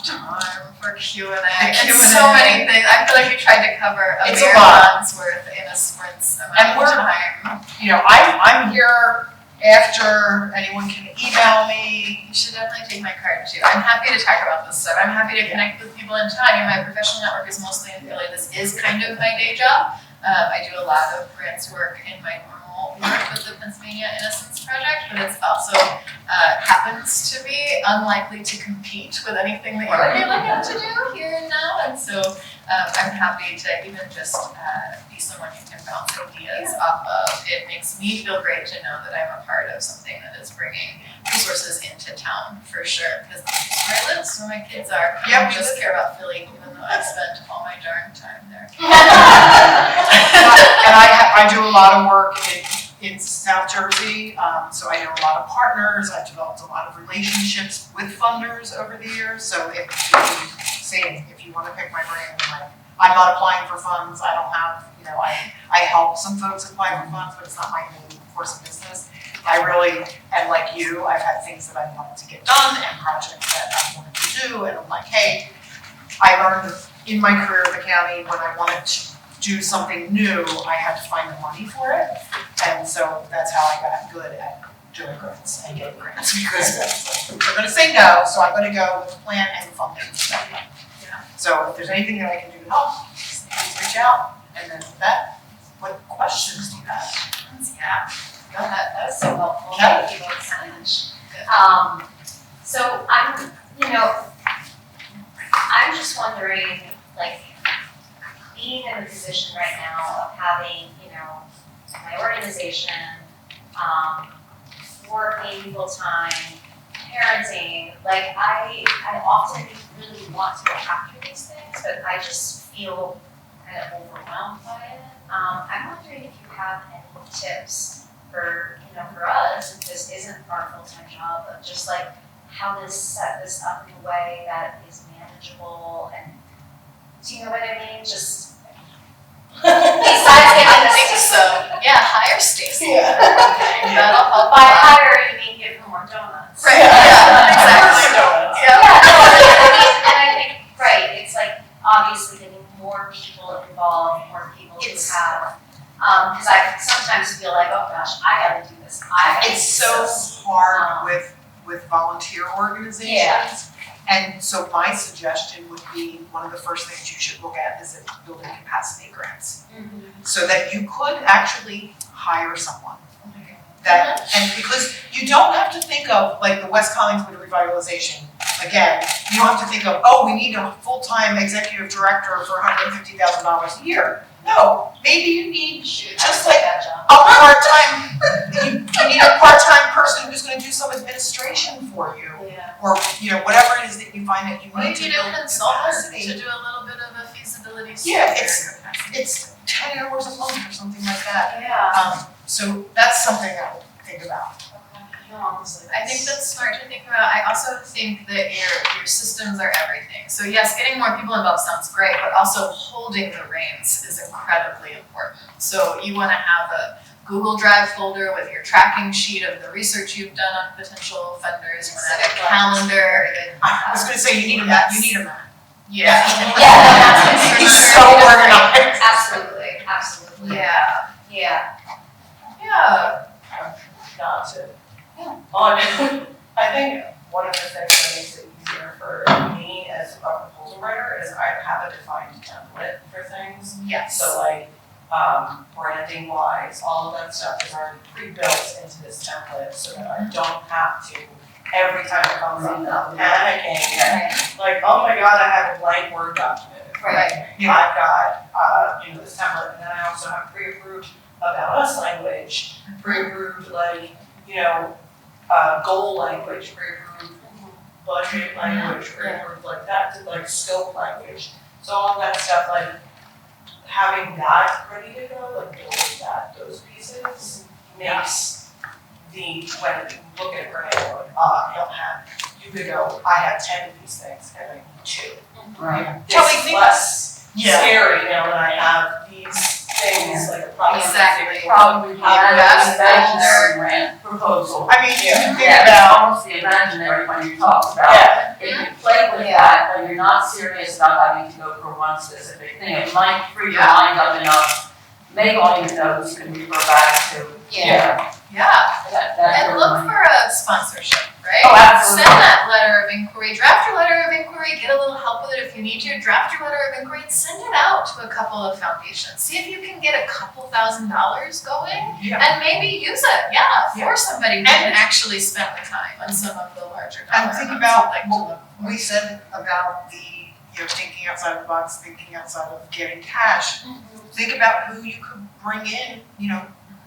Time for Q&A. It's so many things. I feel like we tried to cover a marathon's worth in a sprint's amount of time. You know, I'm here after. Anyone can email me. You should definitely take my card too. I'm happy to talk about this stuff. I'm happy to connect with people in town. My professional network is mostly in Philly. This is kind of my day job. I do a lot of grants work in my normal work with the Pennsylvania Innocence Project, but it's also happens to be unlikely to compete with anything that you're really looking to do here and now. And so I'm happy to even just be someone who can bounce ideas off of. It makes me feel great to know that I'm a part of something that is bringing resources into town, for sure, because this is where I live, so where my kids are. I don't just care about Philly, even though I spend all my darn time there. And I do a lot of work in South Jersey, so I know a lot of partners. I've developed a lot of relationships with funders over the years. So if you want to pick my brain, I'm not applying for funds. I don't have, you know, I help some folks apply for funds, but it's not my main course of business. I really, and like you, I've had things that I wanted to get done and projects that I wanted to do, and I'm like, hey, I learned in my career at the county when I wanted to do something new, I had to find the money for it, and so that's how I got good at doing grants and getting grants, because they're going to say no, so I'm going to go with the plan and the funding. So if there's anything that I can do to help, please reach reach out, and then what questions do you have? Yeah, go ahead, that was so helpful, Yeah. thank you both so much. So I'm just wondering, like, being in the position right now of having, my organization, working full-time, parenting, like, I often really want to go after these things, but I just feel kind of overwhelmed by it. I'm wondering if you have any tips for us, if this isn't our full-time job, of just like how to set this up in a way that is manageable, and do you know what I mean? Just besides getting I think so. Yeah, hire Stacy. Yeah. Okay, that'll help. by hire, you mean give her more donuts. Right, yeah, exactly. Yeah, and I think, right, it's like obviously getting more people involved, more people who have, because I sometimes feel like, oh gosh, I gotta do this, I gotta do It's this. so hard with volunteer organizations. Yeah. And so my suggestion would be, one of the first things you should look at is building capacity grants. So that you could actually hire someone. That, and because you don't have to think of, like, the West Collingswood revitalization, again, you don't have to think of, oh, we need a full-time executive director for $150,000 a year. No, maybe you need just like that job. a part-time, you need a part-time person who's gonna do some administration for you. Yeah. Or, whatever it is that you find that you Or need to you build need a consultant capacity. to do a little bit of a feasibility study. Yeah, it's 10 hours a month or something like that. Yeah. So that's something I would think about. No, honestly. I think that's smart to think about. I also think that your systems are everything. So yes, getting more people involved sounds great, but also holding the reins is incredibly important. So you want to have a Google Drive folder with your tracking sheet of the research you've done on potential funders. You want to have a calendar. I was gonna say, you need a map. Yeah. Yeah. He's so organized. Absolutely. Yeah. Yeah. Yeah. Not to. I think one of the things that makes it easier for me as a proposal writer is I have a defined template for things. Yes. So like, branding wise, all of that stuff is already pre-built into this template so that I don't have to, every time it comes up, panicking, like, oh my God, I have a blank Word document. Right. I've got, this template, and then I also have pre-approved about us language, pre-approved goal language, pre-approved budget language, pre-approved like that, to like scope language. So all of that stuff, like having that ready to go, like building those pieces makes when you look at a grant, you could go, I have 10 of these things and I need 2. Right. It's less Yeah. scary, when I have these things, like a project. Exactly. Probably That's an imaginary grant proposal. I mean, you can think Yeah, it's about, almost the imaginary one you talked about. Yeah. If you play with that, but you're not serious about having to go for one specific thing, it might free your mind up enough, make all your notes and refer back to. Yeah. Yeah. That And look for a sponsorship, right? Oh, absolutely. Send that letter of inquiry, draft your letter of inquiry, get a little help with it if you need to, draft your letter of inquiry and send it out to a couple of foundations. See if you can get a couple $1,000s going and maybe use it, for somebody who can actually spend the time on some of the larger and dollar think amounts about you'd like to what look for. we said about the, thinking outside of the box, thinking outside of getting cash. Think about who you could bring in,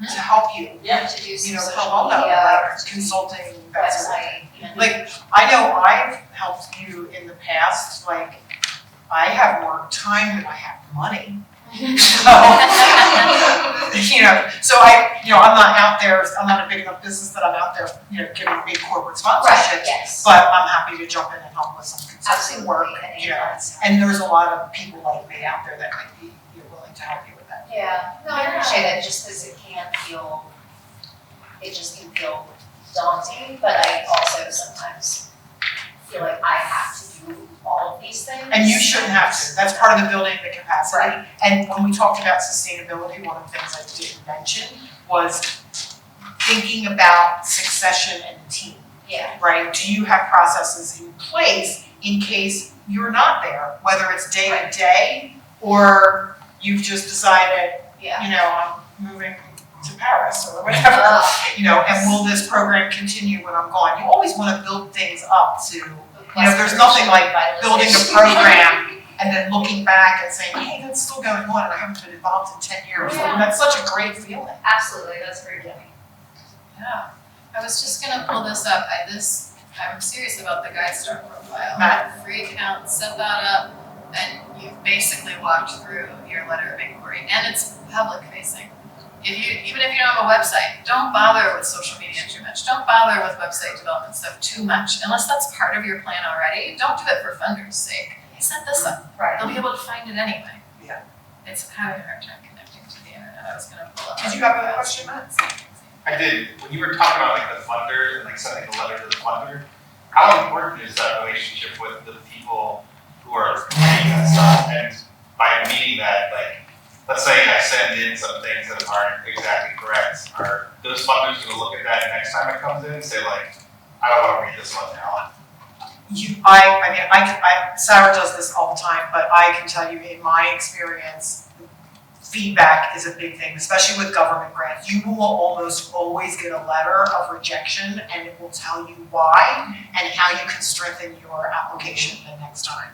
to help you. Yeah. To do some To social help all that, media, like consulting, that sort of thing. website. Like, I know I've helped you in the past, like, I have more time than I have money. So I'm not out there, I'm not a big enough business that I'm out there, giving big corporate sponsorships. Right, yes. But I'm happy to jump in and help with some consulting work, Absolutely. and there's a lot of people like me out there that might be willing to help you with that. Yeah, no, I appreciate that, just because it can feel daunting, but I also sometimes feel like I have to do all of these things. And you shouldn't have to, that's part of the building the capacity. Right. And when we talked about sustainability, one of the things I didn't mention was thinking about succession and team, Yeah, right? Do you have processes in place in case you're not there, whether it's day to day or you've just decided, Yeah. you know, I'm moving to Paris or whatever, you know, and will this program continue when I'm gone? You always want to build things up to, you know, there's nothing like building a program and then looking back and saying, hey, that's still going on and I haven't been involved in 10 years. Yeah. That's such a great feeling. Absolutely, that's very giving. Yeah, I was just gonna pull this up, I'm serious about the GuideStar profile. Matt? Free account, set that up, and you've basically walked through your letter of inquiry, and it's public facing. Even if you don't have a website, don't bother with social media too much, don't bother with website development stuff too much, unless that's part of your plan already, don't do it for funders' sake. Set this up, Right. they'll be able to find it anyway. Yeah. It's having a hard time connecting to the internet, I was gonna pull up. Did you have a question, Matt? I did, when you were talking about like the funder and like sending a letter to the funder, how important is that relationship with the people who are reading that stuff? And by meaning that, like, let's say I send in some things that aren't exactly correct, are those funders gonna look at that next time it comes in and say like, I don't wanna read this one now? Sarah does this all the time, but I can tell you in my experience, feedback is a big thing, especially with government grants. You will almost always get a letter of rejection and it will tell you why and how you can strengthen your application the next time.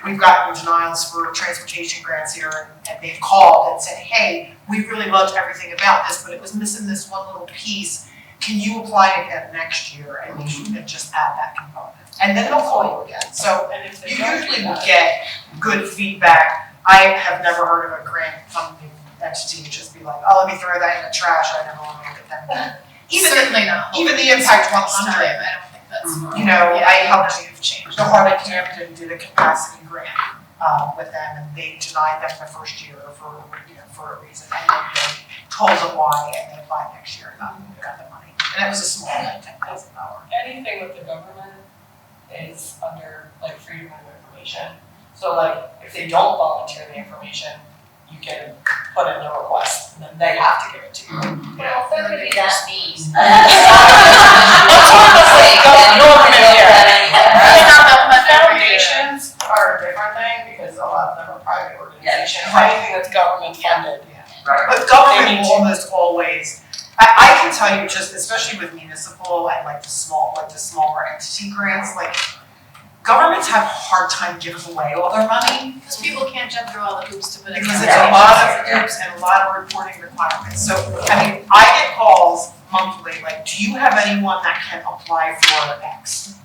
We've gotten denials for transportation grants here and they've called and said, hey, we really loved everything about this, but it was missing this one little piece. Can you apply again next year and just add that component? And then they'll call you again. So you usually will get good feedback. I have never heard of a grant funding entity just be like, oh, let me throw that in the trash, I never want to look at them again. Certainly not. Even the Impact 100, I don't think that's. you know, Yeah, I helped you've changed. the Heart of Camden did a capacity grant with them and they denied them the first year for a reason. And then they told them why and they applied next year and got the money. And it was a small $10,000. Anything with the government is under like freedom of information. So like, if they don't volunteer the information, you can put in the request, and then they have to give it to you. Well, if they're gonna be that mean. Foundations are a different thing, because a lot of them are private organizations, anything that's government funded. But government will almost always, I can tell you just, especially with municipal and like the smaller entity grants, like governments have a hard time giving away all their money. Because people can't jump through all the hoops to put in. Because it's a lot of hoops and a lot of reporting requirements. So, I mean, I get calls monthly, like, do you have anyone that can apply for X?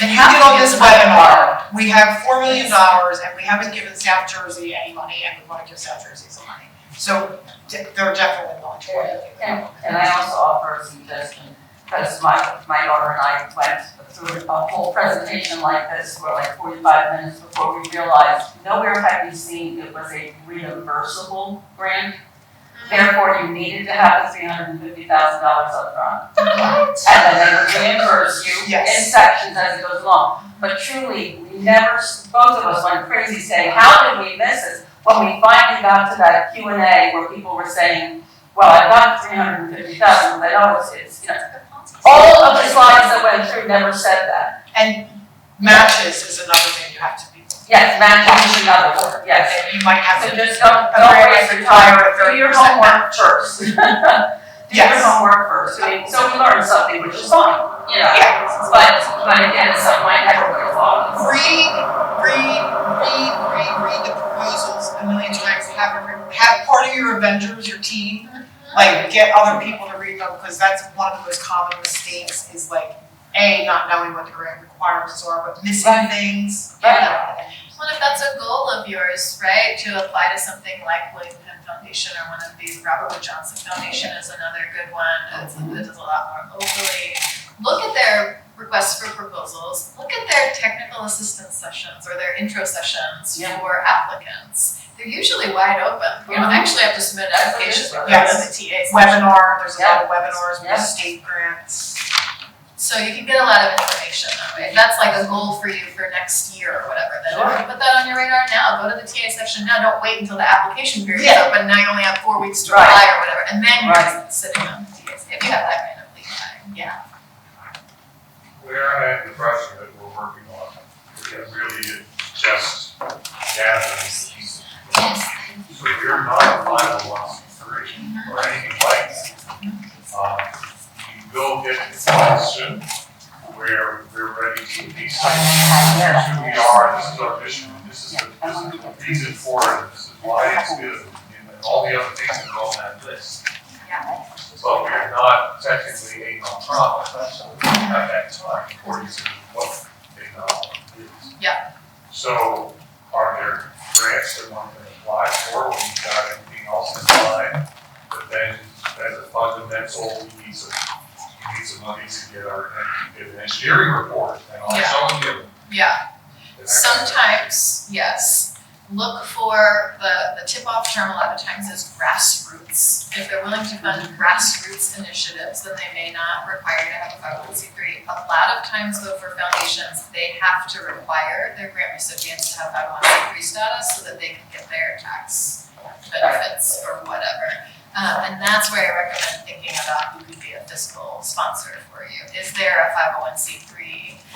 And how did on this webinar, we have $4 million and we haven't given South Jersey any money and we want to give South Jersey some money. So they're definitely willing to work with you. And I also offer a suggestion, because my daughter and I went through a whole presentation like this for like 45 minutes before we realized nowhere had we seen it was a reimbursable grant. Therefore, you needed to have the $350,000 up front. And then they would reimburse you in sections as it goes along. But truly, we never, both of us went crazy saying, how did we miss this? When we finally got to that Q&A where people were saying, well, I got $350,000, but I know it's all of the slides that went through never said that. And matches is another thing you have to be. Yes, matches is another word, yes. You might have So to just don't waste your time, do your homework first. Do your homework first, so we learn something, which is fine, you know. But again, it's something I never would have thought of. Read the proposals a million times. Have part of your Avengers, your team, like get other people to read them, because that's one of the most common mistakes is like, A, not knowing what the grant requirements are, but missing things. Well, if that's a goal of yours, right, to apply to something like William Penn Foundation or one of these, Robert Wood Johnson Foundation is another good one, that does a lot more locally. Look at their requests for proposals, look at their technical assistance sessions or their intro sessions for applicants. They're usually wide open. You don't actually have to submit an application for the TA. Webinar, there's a lot of webinars with state grants. So you can get a lot of information that way. If that's like a goal for you for next year or whatever, then put that on your radar now. Go to the TA session now. Don't wait until the application period is open. Now you only have 4 weeks to apply or whatever, and then you're sitting on the TA. If you have that kind of lead time, We are at the project that we're working on. It really is just gathering these soon, where we're ready to be saying, here's who we are, this is our mission, this is the reason for it, this is why it's good, and all the other things that are on that list. But we are not technically a nonprofit at that time, according to what a nonprofit is. Yeah. So are there grants that one can apply for when you've got everything else in line? But then as a fundamental, we need some money to get an engineering report and also give. Yeah. Sometimes, yes. Look for the tip-off term a lot of times is grassroots. If they're willing to fund grassroots initiatives, then they may not require you to have a 501c3. A lot of times though for foundations, they have to require their grant recipients to have 501c3 status so that they can get their tax benefits or whatever. And that's where I recommend thinking about who could be a fiscal sponsor for you. Is there a 501c3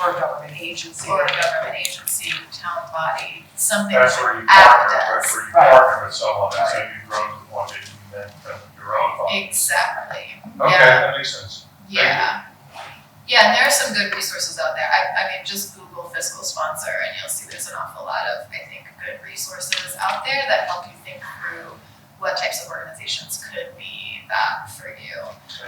Or a government agency. or a government agency, town body, something That's that where you act partner, as. that's where you partner with someone, and so you grow to the point that you then have your own fund. Exactly. Okay, that makes sense. Yeah. Yeah, and there are some good resources out there. I mean, just Google fiscal sponsor and you'll see there's an awful lot of, I think, good resources out there that help you think through what types of organizations could be that for you.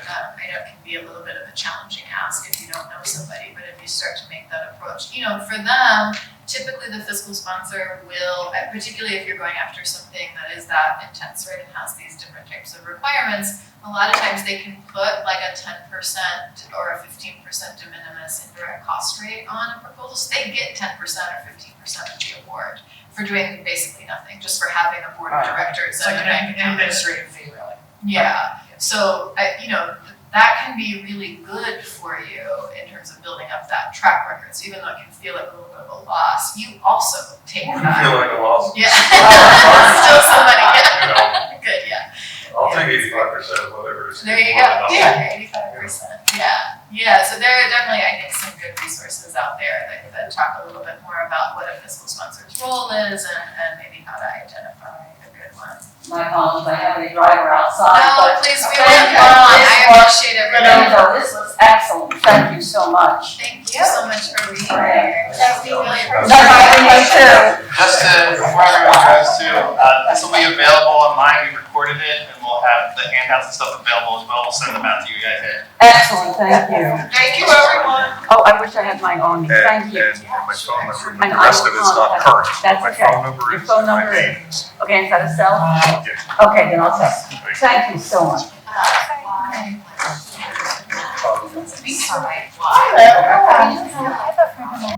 I know it can be a little bit of a challenging ask if you don't know somebody, but if you start to make that approach, for them, typically the fiscal sponsor will, particularly if you're going after something that is that intense, right, and has these different types of requirements, a lot of times they can put like a 10% or a 15% de minimis indirect cost rate on a proposal. So they get 10% or 15% of the award for doing basically nothing, just for having a board of directors It's like and a bank an account. administrative fee, really. Yeah, so, that can be really good for you in terms of building up that track record. So even though it can feel like a little bit of a loss, you also take You that. feel like a loss? Yeah. Still somebody, yeah. Good, yeah. I'll take 85% of whatever it is. There you go. Yeah, 85%. Yeah. So there are definitely, I think, some good resources out there that talk a little bit more about what a fiscal sponsor's role is and maybe how to identify a good one. My apologies, I have a driver outside, No, but please, we thank will. you. I appreciate everybody. This was excellent, thank you so much. Thank you so much for being here. We really appreciate Too. Just to inform everyone guys too, this will be available online, we recorded it, and we'll have the handouts and stuff available as well, we'll send them out to you guys. Excellent, thank you. Thank you, everyone. Oh, I wish I had mine on me, thank you. And my phone number, And the I rest will of it's not contact- current. That's My okay. phone number Your is, phone my number name is- is. Okay, is that a cell? Yeah. Okay, then I'll text. Thank you so much. Why?